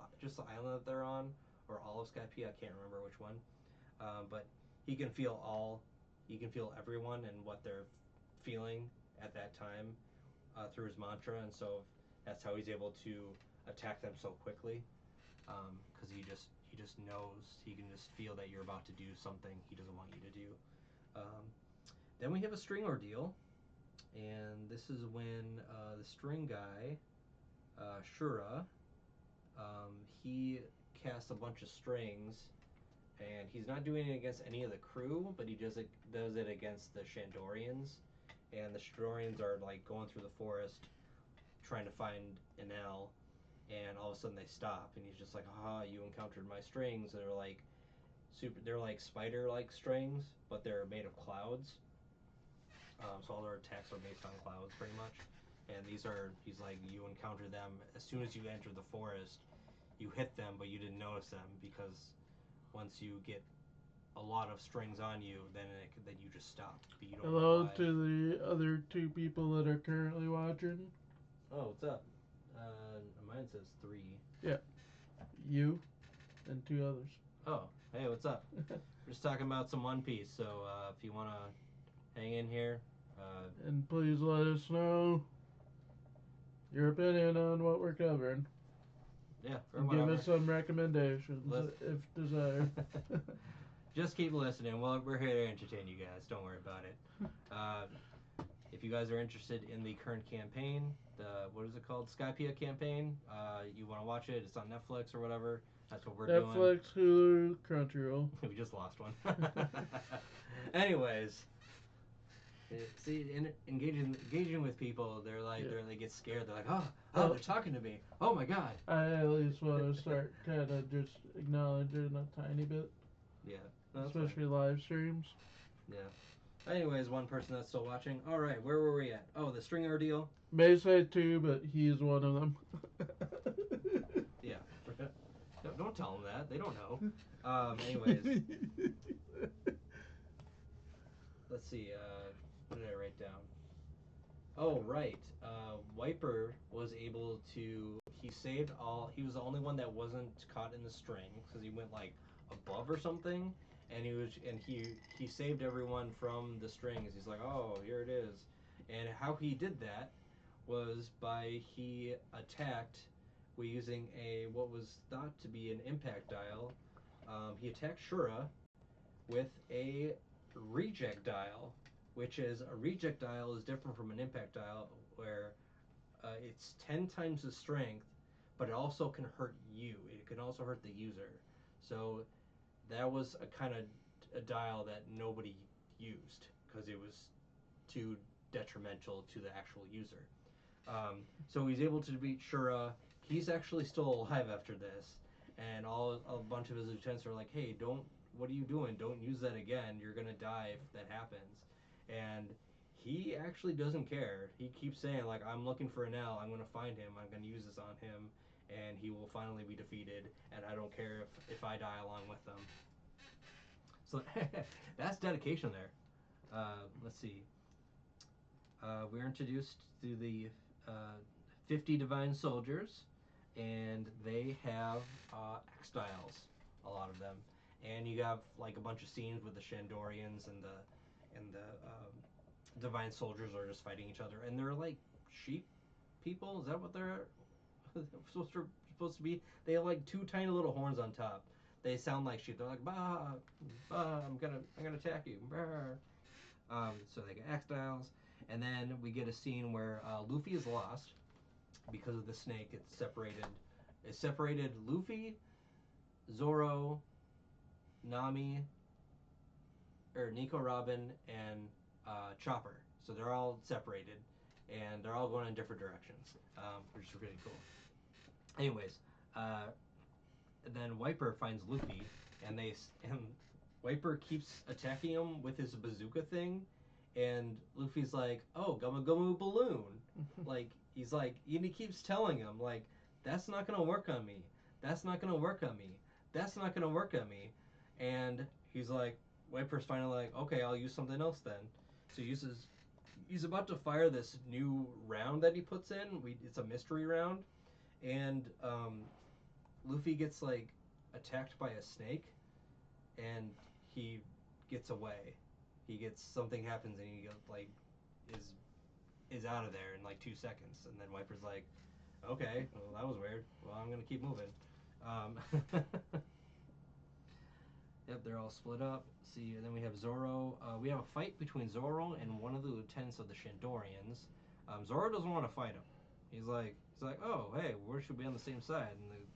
island that they're on, or all of Skypiea. I can't remember which one. But he can feel all. He can feel everyone and what they're feeling at that time through his mantra, and so that's how he's able to attack them so quickly. Because he just knows, he can just feel that you're about to do something he doesn't want you to do. Um, then we have a string ordeal, and this is when the string guy, Shura, he casts a bunch of strings, and he's not doing it against any of the crew, but he does it against the Shandorians, and the Shandorians are like going through the forest trying to find Enel, and all of a sudden they stop, and he's just like, "Haha, you encountered my strings." And they're like spider-like strings, but they're made of clouds. So all their attacks are based on clouds, pretty much. And he's like, you encounter them as soon as you enter the forest. You hit them, but you didn't notice them because once you get a lot of strings on you, then you just stop. But you don't know Hello why. to the other two people that are currently watching. Oh, what's up? Mine says three. Yeah, you and two others. Oh, hey, what's up? We're just talking about some One Piece. So if you wanna hang in here, uh, And please let us know your opinion on what we're covering. yeah, or And give whatever. us some recommendations if desired. Just keep listening. We're here to entertain you guys. Don't worry about it. Uh, if you guys are interested in the current campaign, the what is it called, Skypiea campaign, you want to watch it, it's on Netflix or whatever. That's what we're doing. Netflix, Hulu, Crunchyroll. We just lost one. Anyways, see, engaging with people, they get scared. They're like, oh, they're talking to me. Oh my god. I at least want to start kind of just acknowledging a tiny bit, Yeah, no, that's fine. especially live streams. Yeah. Anyways, one person that's still watching. All right, where were we at? Oh, the string ordeal. May say two, but he is one of them. Yeah. Don't tell them that. They don't know. Anyways, let's see. What did I write down? Oh, right. Wiper was able to. He saved all. He was the only one that wasn't caught in the string because he went like above or something, and he saved everyone from the strings. He's like, oh, here it is, and how he did that was by he attacked. We using a what was thought to be an impact dial. He attacked Shura with a reject dial, which is a reject dial is different from an impact dial, where it's 10 times the strength, but it also can hurt you. It can also hurt the user. So that was a kind of a dial that nobody used because it was too detrimental to the actual user. So he's able to beat Shura. He's actually still alive after this, and a bunch of his lieutenants are like, "Hey, don't! What are you doing? Don't use that again. You're gonna die if that happens." And he actually doesn't care. He keeps saying like, "I'm looking for Enel. I'm gonna find him. I'm gonna use this on him, and he will finally be defeated. And I don't care if I die along with them." So that's dedication there. Let's see. We're introduced to the uh, 50 divine soldiers, and they have X-Styles, a lot of them. And you have like a bunch of scenes with the Shandorians and the divine soldiers are just fighting each other, and they're like sheep people. Is that what they're supposed to be? They have like two tiny little horns on top. They sound like sheep. They're like bah, bah. I'm gonna attack you. Bah. So they get X-Styles, and then we get a scene where Luffy is lost because of the snake. It's separated. It separated Luffy, Zoro, Nami, or Nico Robin, and Chopper. So they're all separated, and they're all going in different directions, which is really cool. Anyways, uh, then Wiper finds Luffy, and Wiper keeps attacking him with his bazooka thing, and Luffy's like, "Oh, Gumma Gumma balloon," like and he keeps telling him like, "That's not gonna work on me. That's not gonna work on me. That's not gonna work on me," and he's like, Wiper's finally like, "Okay, I'll use something else then." So he's about to fire this new round that he puts in. It's a mystery round, and Luffy gets like attacked by a snake, and he gets away. He gets something happens, and he like is is out of there in like 2 seconds. And then Wiper's like, "Okay, well that was weird. Well, I'm gonna keep moving." Um, yep, they're all split up. See, and then we have Zoro. We have a fight between Zoro and one of the lieutenants of the Shandorians. Zoro doesn't want to fight him. He's like, "Oh, hey, we should be on the same side." And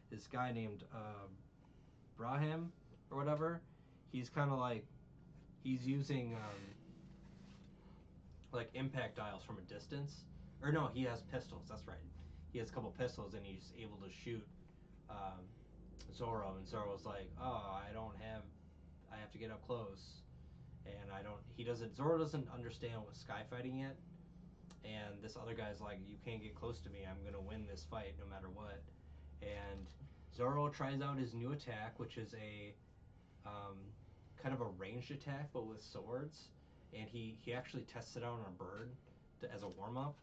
this guy named Brahim or whatever, he's kind of like he's using like impact dials from a distance. Or no, he has pistols. That's right. He has a couple pistols and he's able to shoot um, Zoro. And Zoro's like, "Oh, I don't have. I have to get up close." And I don't. He doesn't. Zoro doesn't understand what sky fighting yet. And this other guy's like, "You can't get close to me. I'm gonna win this fight no matter what." And Zoro tries out his new attack, which is a um, kind of a ranged attack, but with swords. And he actually tests it out on a bird as a warm up,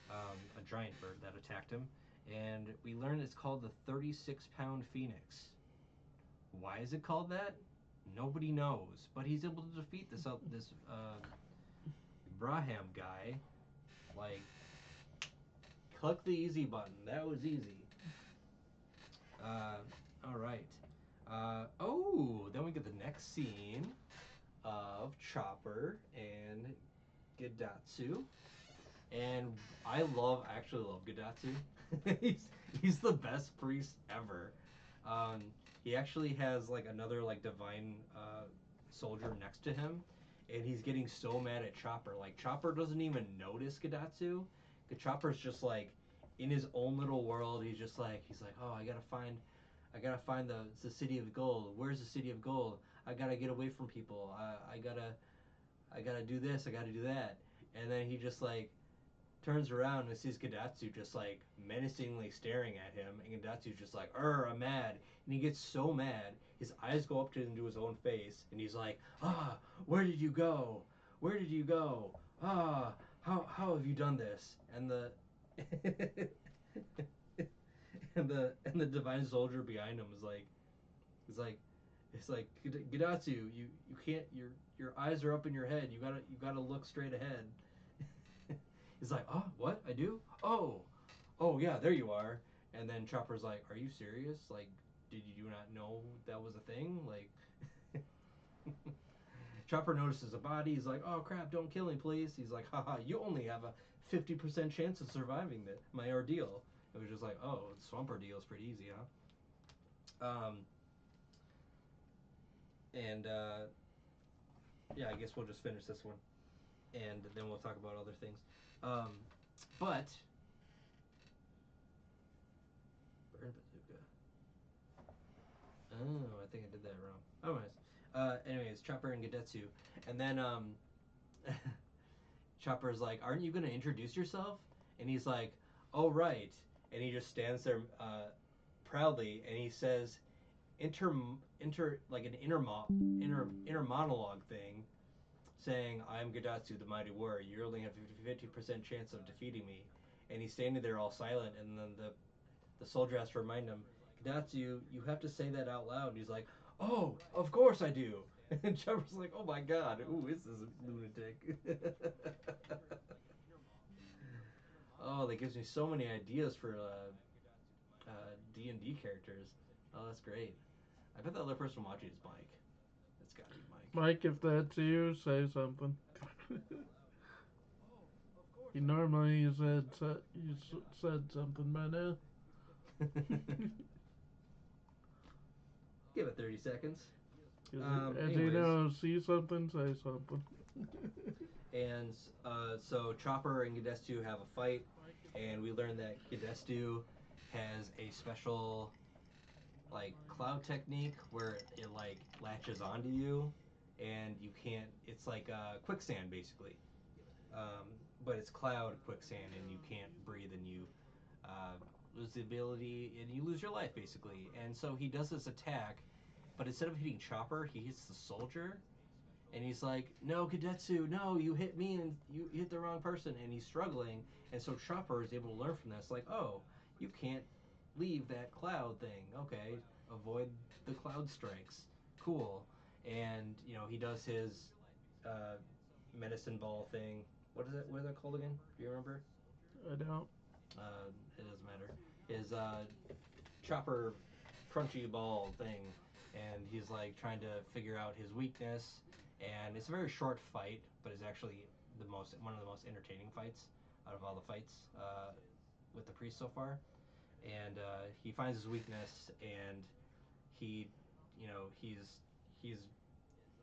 a giant bird that attacked him. And we learned it's called the 36-pound phoenix. Why is it called that? Nobody knows. But he's able to defeat this Braham guy. Like, click the easy button. That was easy. Uh, all right. Then we get the next scene of Chopper and Gidatsu. And I actually love Gidatsu. he's he's the best priest ever. He actually has like another like divine soldier next to him, and he's getting so mad at Chopper. Like Chopper doesn't even notice Gidatsu. Chopper's just like in his own little world. He's like, oh, I gotta find the city of gold. Where's the city of gold? I gotta get away from people. I gotta do this. I gotta do that. And then he just like turns around and sees Gadatsu just like menacingly staring at him, and Gadatsu's just like, I'm mad. And he gets so mad, his eyes go up to into his own face, and he's like, where did you go? Where did you go? How have you done this? And the and the divine soldier behind him is like it's like Gadatsu, you can't your eyes are up in your head. You gotta look straight ahead. He's like, oh, what? I do? Oh, yeah, there you are. And then Chopper's like, are you serious? Like, did you not know that was a thing? Like, Chopper notices a body. He's like, oh crap, don't kill me, please. He's like, haha, you only have a 50% chance of surviving my ordeal. It was just like, oh, the swamp ordeal is pretty easy, huh? And yeah, I guess we'll just finish this one, and then we'll talk about other things. Um, but burn bazooka. Oh, I think I did that wrong. Oh, nice. Anyways, Chopper and Gadetsu, and then Chopper's like, "Aren't you gonna introduce yourself?" And he's like, "Oh right," and he just stands there proudly, and he says like an inner monologue thing, saying, "I'm Gadatsu, the mighty warrior. You only have 50% chance of defeating me." And he's standing there all silent, and then the soldier has to remind him, "Gadatsu, you have to say that out loud." And he's like, "Oh, of course I do." And Trevor's like, "Oh my god, who is this lunatic?" Oh, that gives me so many ideas for D&D characters. Oh, that's great. I bet the other person watching is Mike. It's gotta be Mike. Mike, if that's you, say something. He normally said something by now. Give it 30 seconds. As you Anyways, know, see something, say something. and so Chopper and Gadestu have a fight, and we learn that Gadestu has a special like cloud technique where it like latches onto you, and you can't. It's like quicksand basically, but it's cloud quicksand, and you can't breathe, and you uh, lose the ability, and you lose your life basically. And so he does this attack, but instead of hitting Chopper, he hits the soldier, and he's like, "No, Kadetsu, no, you hit me and you hit the wrong person," and he's struggling, and so Chopper is able to learn from this, like, "Oh, you can't leave that cloud thing. Okay, avoid the cloud strikes. Cool." And he does his uh, medicine ball thing. What is it? What are they called again? Do you remember? I don't. It doesn't matter. His chopper crunchy ball thing, and he's like trying to figure out his weakness. And it's a very short fight, but it's actually one of the most entertaining fights out of all the fights with the priest so far. And he finds his weakness, and he, he's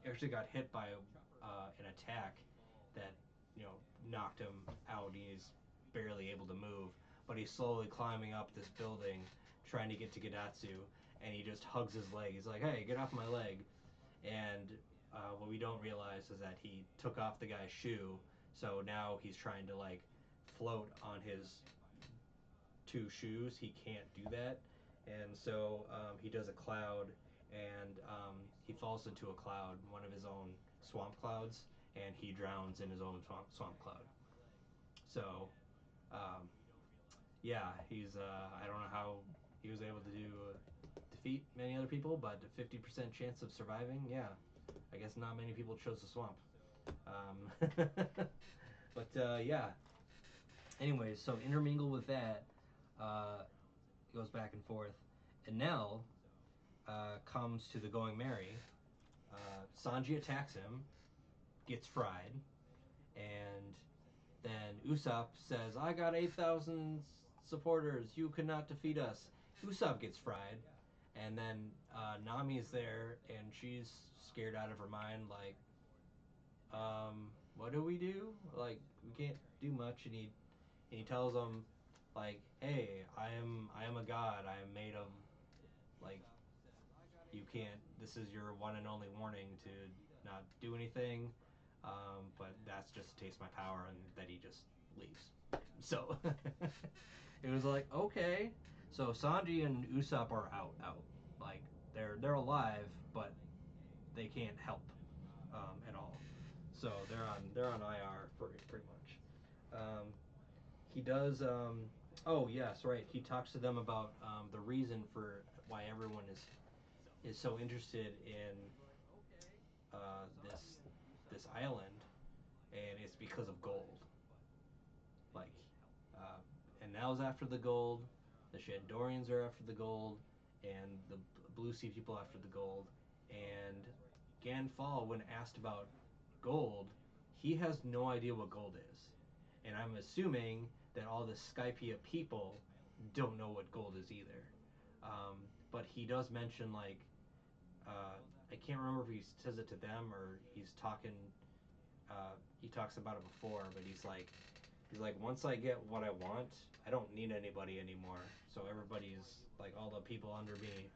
actually got hit by an attack that knocked him out. He's barely able to move, but he's slowly climbing up this building, trying to get to Gadatsu, and he just hugs his leg. He's like, "Hey, get off my leg!" And what we don't realize is that he took off the guy's shoe, so now he's trying to like float on his two shoes. He can't do that, and so he does a cloud, and he falls into a cloud, one of his own swamp clouds, and he drowns in his own swamp cloud. So, um, yeah, he's I don't know how he was able to defeat many other people, but a 50% chance of surviving. Yeah, I guess not many people chose the swamp. Um, but yeah. Anyways, so intermingle with that, uh, goes back and forth. And Nell comes to the Going Merry. Sanji attacks him, gets fried, and then Usopp says, "I got 8,000 supporters. You cannot defeat us." Usopp gets fried, and then Nami's there, and she's scared out of her mind. Like, what do we do? Like, we can't do much. And he tells them, like, "Hey, I am a god. I am made of like you can't. This is your one and only warning to not do anything." But that's just to taste my power, and that he just leaves. So it was like, okay. So Sanji and Usopp are out. Like they're alive, but they can't help at all. So they're on IR pretty much. He does. Oh yes, right. He talks to them about the reason for why everyone is so interested in this island, and it's because of gold. Like, uh, and now's after the gold. The Shandorians are after the gold, and the Blue Sea people after the gold. And Ganfall, when asked about gold, he has no idea what gold is. And I'm assuming that all the Skypiea people don't know what gold is either. But he does mention like uh, I can't remember if he says it to them or he's talking. He talks about it before, but he's like, once I get what I want, I don't need anybody anymore. So everybody's like all the people under me,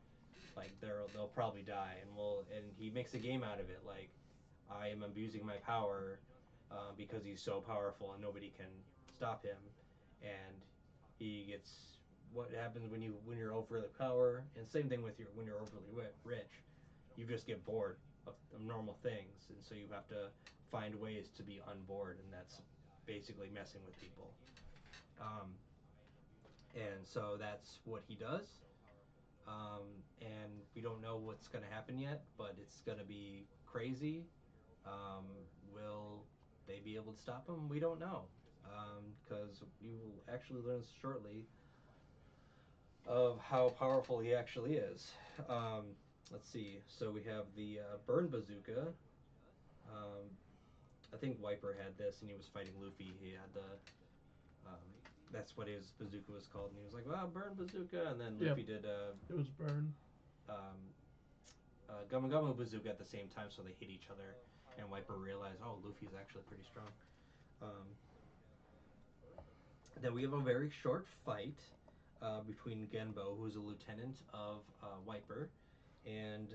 like they'll probably die, and he makes a game out of it. Like I am abusing my power because he's so powerful and nobody can stop him, and he gets what happens when you're overly power, and same thing with when you're overly rich, you just get bored of normal things, and so you have to find ways to be unbored, and that's basically messing with people. Um, and so that's what he does. And we don't know what's going to happen yet, but it's going to be crazy. Um, will they be able to stop him? We don't know, because you will actually learn shortly of how powerful he actually is. Um, let's see. So we have the burn bazooka. Um, I think Wiper had this, and he was fighting Luffy. He had the um, that's what his bazooka was called, and he was like, "Wow, burn bazooka!" And then Yep, Luffy did it was burn. um, Gummy Gummy bazooka at the same time, so they hit each other. And Wiper realized, oh, Luffy's actually pretty strong. Um, then we have a very short fight between Genbo, who's a lieutenant of Wiper, and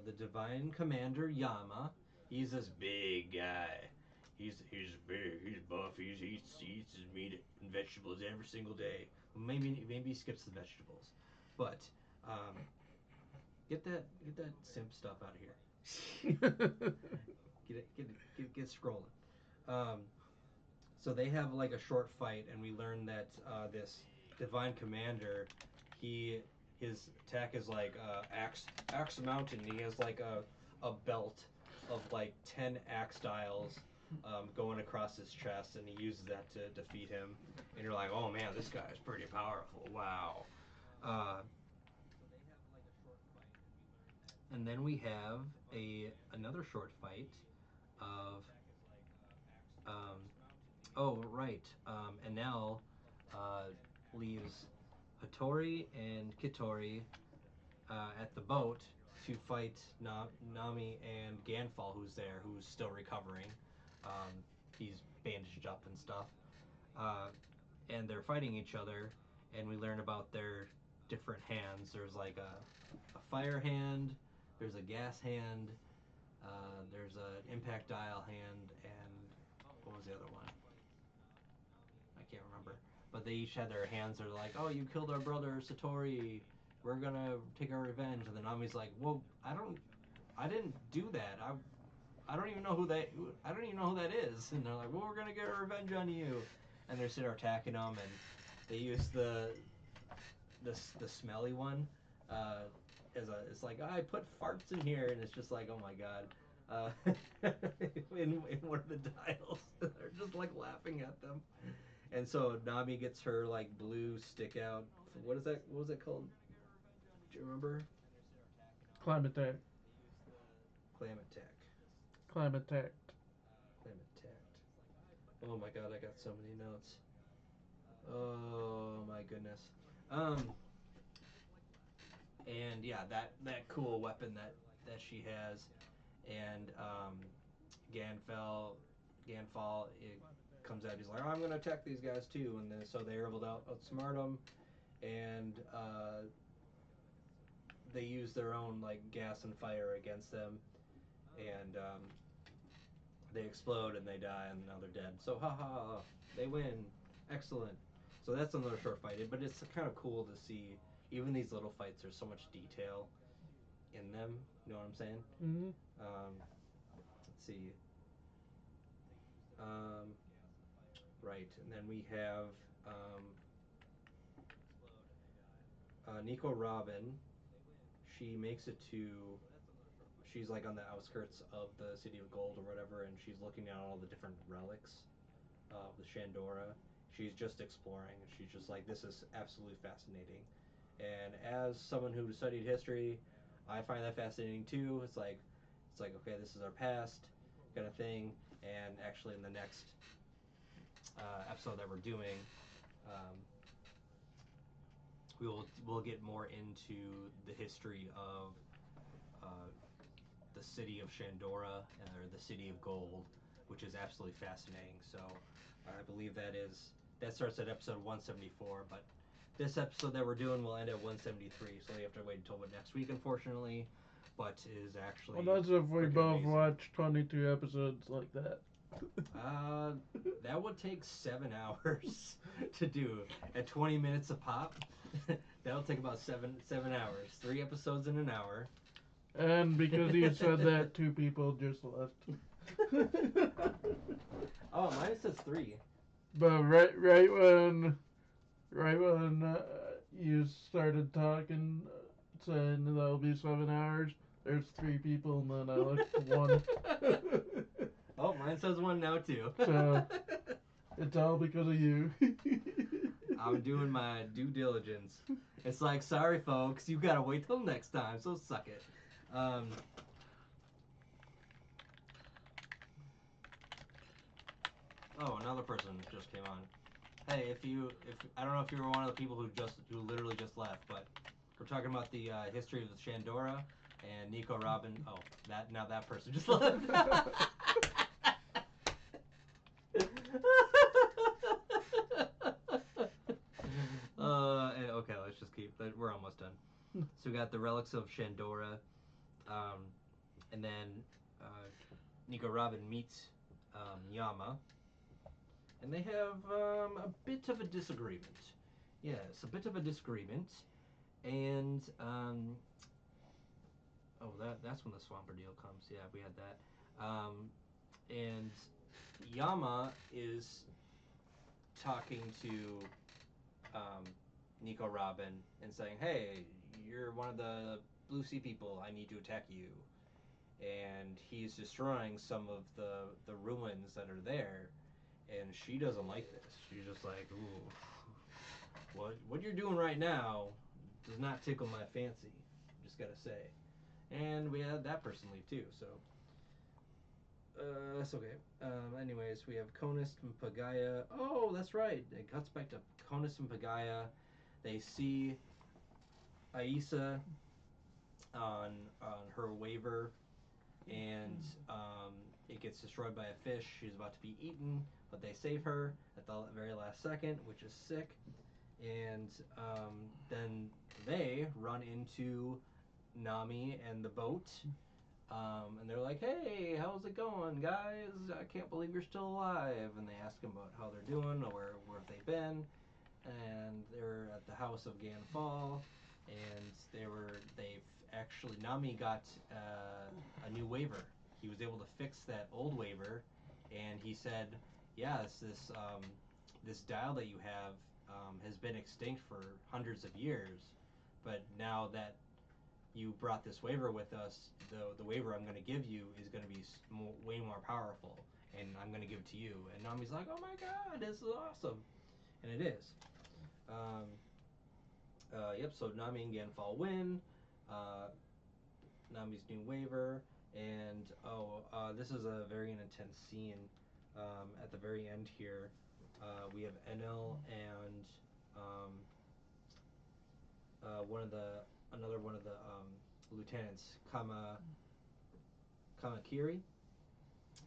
the Divine Commander Yama. He's this big guy. He's big. He's buff. He eats his meat and vegetables every single day. Maybe he skips the vegetables, but get that simp stuff out of here. Get scrolling. Um, so they have like a short fight, and we learn that this divine commander, he his attack is like axe mountain. He has like a belt of like 10 axe styles going across his chest, and he uses that to defeat him. And you're like, oh man, this guy is pretty powerful. Wow. Uh, and then we have a another short fight of um, oh, right. Enel leaves Hattori and Kitori at the boat to fight Nami and Ganfall, who's there, who's still recovering. Um, he's bandaged up and stuff. Uh, and they're fighting each other, and we learn about their different hands. There's like a fire hand, there's a gas hand, there's an impact dial hand, and what was the other one? I can't remember. But they each had their hands. They're like, "Oh, you killed our brother Satori. We're gonna take our revenge." And then Nami's like, "Well, I didn't do that. I don't even know who that. I don't even know who that is." And they're like, "Well, we're gonna get our revenge on you." And they're sitting there attacking them, and they use the smelly one. Uh, it's like I put farts in here, and it's just like, oh my god. Uh, in one of the dials, they're just like laughing at them. And so Nami gets her like blue stick out. What is that? What was it called? Do you remember? Climate tech. Climate Tech. Climate tech. Climate Tech. Oh my god, I got so many notes. Oh my goodness. Um, and yeah, that cool weapon that she has, and Ganfell, Ganfall, it comes out. He's like, oh, I'm gonna attack these guys too, and then so they're able to outsmart him, and they use their own like gas and fire against them, and they explode and they die, and now they're dead. So ha ha, ha, they win, excellent. So that's another short fight, but it's kind of cool to see even these little fights. There's so much detail in them. You know what I'm saying? Mm-hmm. Let's see. Um, right, and then we have um, Nico Robin. She makes it to. She's like on the outskirts of the city of gold or whatever, and she's looking at all the different relics of the Shandora. She's just exploring. She's just like, this is absolutely fascinating. And as someone who studied history, I find that fascinating too. It's like okay, this is our past, kind of thing. And actually, in the next episode that we're doing, um, we'll get more into the history of uh, the city of Shandora or the city of Gold, which is absolutely fascinating. So I believe that starts at episode 174, but this episode that we're doing will end at 173, so you have to wait until next week, unfortunately. But it is Well, actually that's if we freaking both amazing. watch 22 episodes like that. That would take 7 hours to do at 20 minutes a pop. That'll take about seven hours. 3 episodes in an hour. And because you said that, 2 people just left. Oh, mine says 3. But right when you started talking, saying that'll be 7 hours, there's 3 people, and then I looked to one. Oh, mine says 1 now too. So it's all because of you. I'm doing my due diligence. It's like, sorry folks, you gotta wait till next time, so suck it. Oh, another person just came on. Hey, if I don't know if you were one of the people who literally just left, but we're talking about the history of Shandora and Nico Robin. Oh, that person just left. Okay, let's just keep. We're almost done. So we got the relics of Shandora, um, and then Nico Robin meets Yama, and they have a bit of a disagreement. Yes, a bit of a disagreement, and oh, that's when the Swamper deal comes. Yeah, we had that, and Yama is talking to um, Nico Robin and saying, "Hey, you're one of the Blue Sea people. I need to attack you." And he's destroying some of the ruins that are there, and she doesn't like this. She's just like, "Ooh, what you're doing right now does not tickle my fancy. Just gotta say." And we had that person leave too, so that's okay. Anyways, we have Konus and Pagaya. Oh, that's right. It cuts back to Konus and Pagaya. They see Aisa on her waiver, and it gets destroyed by a fish. She's about to be eaten, but they save her at the very last second, which is sick. And then they run into Nami and the boat. And they're like, "Hey, how's it going, guys? I can't believe you're still alive." And they ask them about how they're doing or where have they been. And they're at the house of Ganfall, and they've actually Nami got a new waiver. He was able to fix that old waiver, and he said, "Yeah, this dial that you have has been extinct for hundreds of years, but now that you brought this waiver with us, the waiver I'm going to give you is going to be way more powerful, and I'm going to give it to you." And Nami's like, "Oh my god, this is awesome," and it is. Um, yep. So Nami and Ganfall win. Uh, Nami's new waiver, and this is a very intense scene. At the very end here, we have Enel and um, one of the another one of the lieutenants, Kamakiri,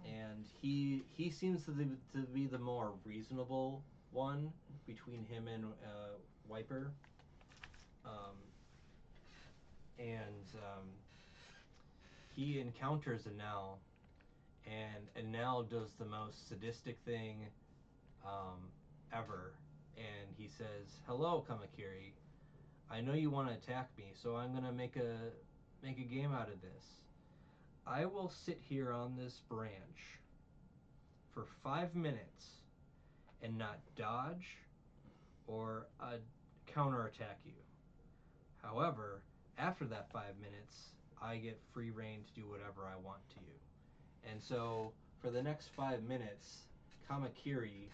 and he seems to be the more reasonable one between him and Wiper, um, and he encounters Enel, and Enel does the most sadistic thing um, ever, and he says, "Hello, Kamakiri. I know you want to attack me, so I'm gonna make a game out of this. I will sit here on this branch for 5 minutes and not dodge or counterattack you. However, after that 5 minutes, I get free reign to do whatever I want to you." And so, for the next 5 minutes, Kamakiri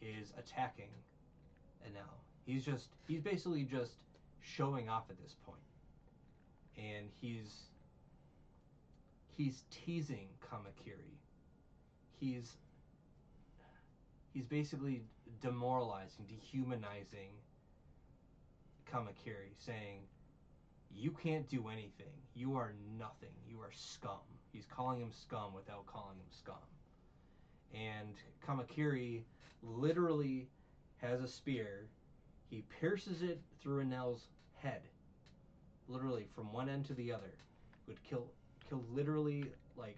is attacking Enel. He's basically just showing off at this point, and he's teasing Kamakiri. He's he's basically demoralizing, dehumanizing Kamakiri, saying, "You can't do anything. You are nothing. You are scum." He's calling him scum without calling him scum. And Kamakiri literally has a spear. He pierces it through Enel's head, literally from one end to the other. Would kill literally like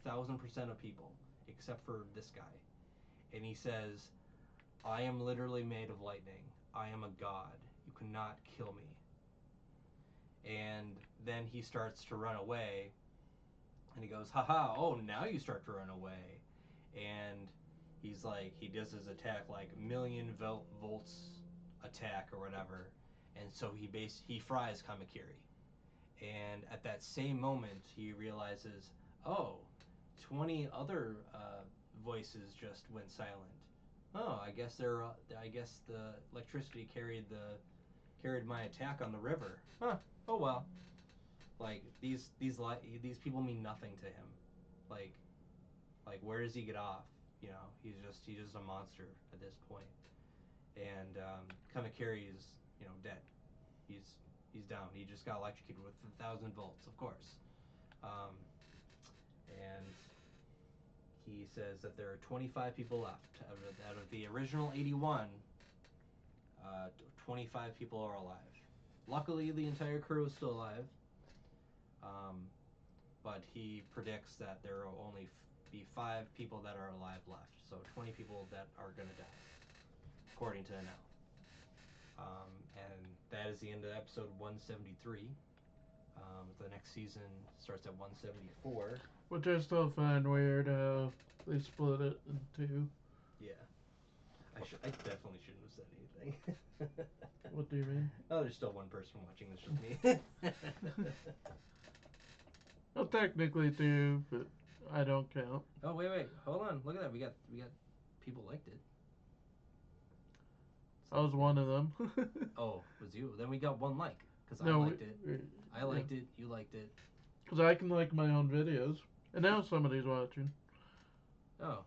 1,000% of people, except for this guy. And he says, I am literally made of lightning. I am a god. You cannot kill me. And then he starts to run away. And he goes, haha, oh, now you start to run away. And he's like, he does his attack like million volts attack or whatever. And so he fries Kamakiri. And at that same moment, he realizes, oh, 20 other voices just went silent. Oh, I guess the electricity carried my attack on the river. Huh. Oh well. Like these people mean nothing to him. Like where does he get off? You know, he's just a monster at this point. And Kamakiri is dead. He's he's down. He just got electrocuted with 1,000 volts, of course. Um, and he says that there are 25 people left out of the original 81. 25 people are alive. Luckily, the entire crew is still alive. Um, but he predicts that there will only be 5 people that are alive left. So 20 people that are going to die, according to now. And that is the end of episode 173. The next season starts at 174. Which I still find weird how they split it in two. Yeah. I definitely shouldn't have said anything. What do you mean? Oh, there's still one person watching. It's just me. Well, technically two, but I don't count. Oh wait, hold on. Look at that. We got people liked it. I was one of them. Oh, was you? Then we got one like because no, I liked it. I liked it. You liked it. Because I can like my own videos, and now somebody's watching. Oh.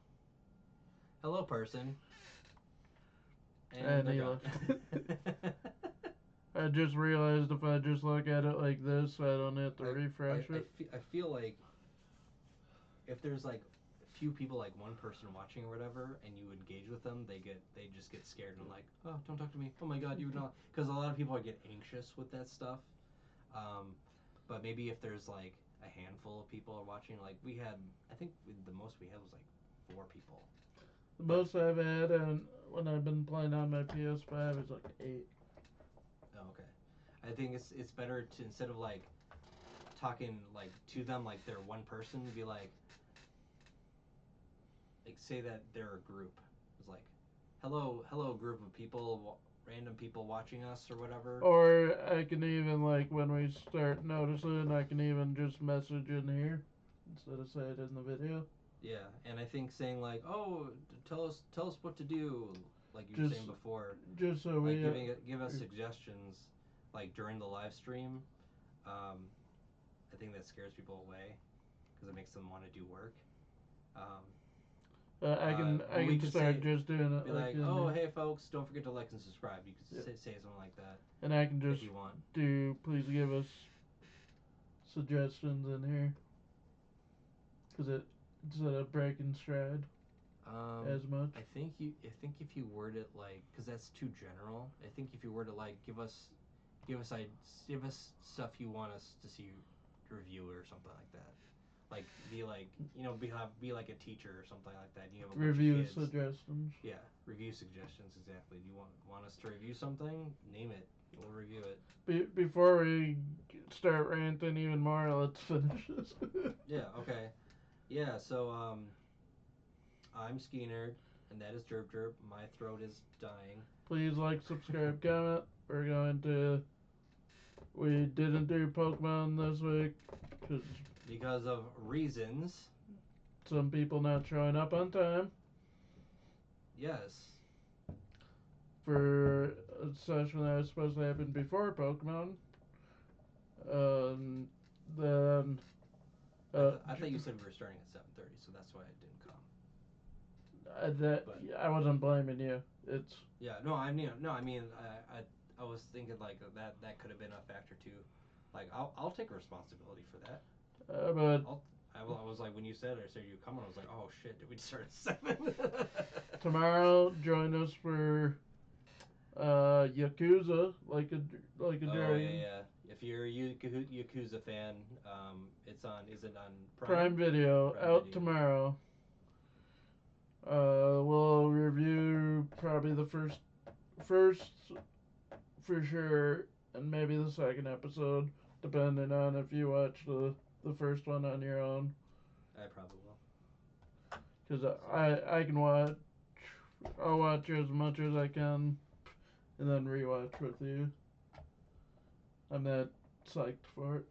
Hello, person. And he left. I just realized if I just look at it like this, I don't have to refresh it. I feel like if there's like a few people, like one person watching or whatever, and you engage with them, they just get scared and like, oh, don't talk to me. Oh my God, you would not. Because a lot of people get anxious with that stuff. But maybe if there's like a handful of people watching, like we had, I think the most we had was like 4 people. The most I've had, and when I've been playing on my PS5, is like 8. Oh, okay. I think it's better to, instead of like talking like to them like they're one person, be like say that they're a group. It's like, hello group of people, random people watching us or whatever. Or I can even like when we start noticing, I can even just message in here instead of say it in the video. Yeah, and I think saying like, oh, tell us what to do, like you were saying before. Just so like we give us suggestions, like during the live stream. I think that scares people away because it makes them want to do work. I can start say, just doing it be like oh, hey folks, don't forget to like and subscribe. You can say something like that. And I can just if you want. do please give us suggestions in here because it instead of breaking stride as much. I think if you word it like, because that's too general. I think if you word it like give us stuff you want us to see review or something like that. Like be like be like a teacher or something like that. You have a review suggestions. Yeah, review suggestions exactly. Do you want us to review something? Name it. We'll review it. Before we start ranting even more, let's finish this. Yeah. Okay. Yeah. So I'm Ski Nerd, and that is Derv Derv. My throat is dying. Please like, subscribe, comment. We didn't do Pokemon this week because of reasons. Some people not showing up on time. Yes. For a session that was supposed to happen before Pokemon. Then. I thought you said we were starting at 7:30, so that's why I didn't come. I wasn't blaming you. It's. Yeah. No. I mean. I was thinking like that could have been a factor too. Like I'll take responsibility for that. But I was like, when you said it, I said you coming. I was like, oh shit, did we start at 7? Tomorrow, join us for Yakuza, like a dragon. Oh yeah. If you're a Yakuza fan, it's on. Is it on Prime Video? Prime out Video. tomorrow. We'll review probably the first for sure, and maybe the second episode, depending on if you watch the first one on your own. I probably will. Because I can watch, I'll watch as much as I can, and then rewatch with you. I'm that psyched for it.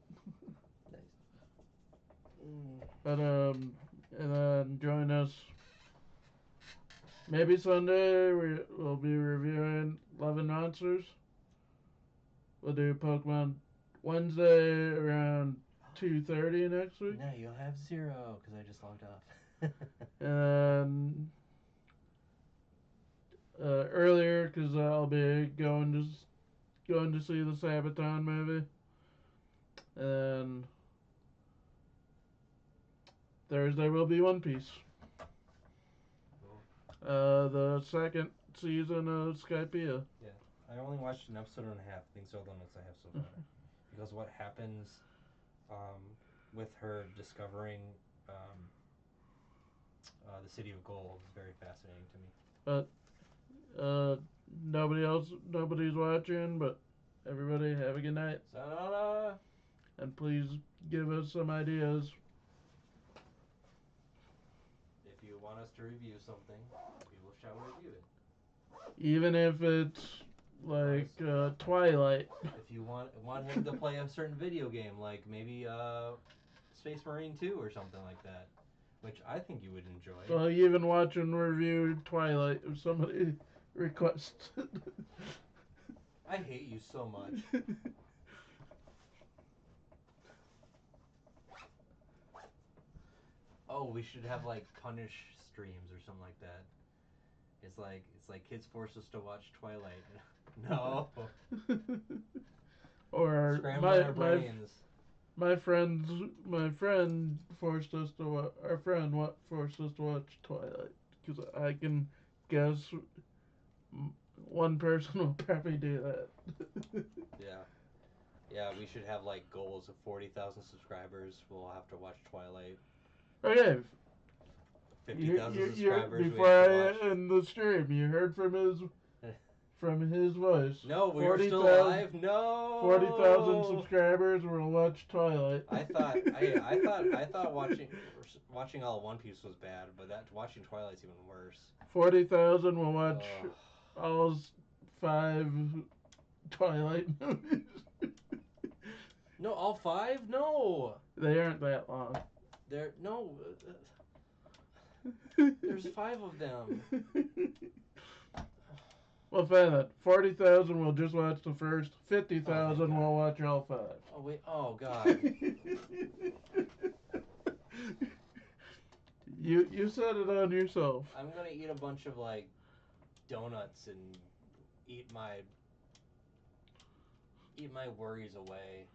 Nice. But and then join us. Maybe Sunday we'll be reviewing Love and Monsters. We'll do Pokemon Wednesday around 2:30 next week. No, you'll have 0 because I just logged off. And earlier because I'll be going to see the Sabaton movie. And Thursday will be One Piece. Cool. The second season of Skypiea. Yeah, I only watched an episode and a half. Things are the limits I have so far. Because what happens with her discovering the City of Gold is very fascinating to me. But nobody's watching, but everybody have a good night. Sayonara! And please give us some ideas. If you want us to review something, we shall review it. Even if it's like Twilight. If you want him to play a certain video game, like maybe Space Marine 2 or something like that, which I think you would enjoy. Well, even watch and review Twilight if somebody requests it. I hate you so much. Oh, we should have like punish streams or something like that. It's like kids force us to watch Twilight. No. Or Scrambling our brains. my friend forced us to forced us to watch Twilight because I can guess one person will probably do that. Yeah, we should have like goals of 40,000 subscribers. We'll have to watch Twilight. Okay. 50,000 subscribers. Before I end the stream, you heard from his voice. No, we were still live. No. 40,000 subscribers will watch Twilight. I thought watching all of One Piece was bad, but watching Twilight's even worse. 40,000 will watch all 5 Twilight movies. No, all 5? No. They aren't that long. There's 5 of them. Well, fine then. 40,000 will just watch the first. 50,000 will watch all 5. Oh wait! Oh God! You said it on yourself. I'm gonna eat a bunch of like donuts and eat my worries away.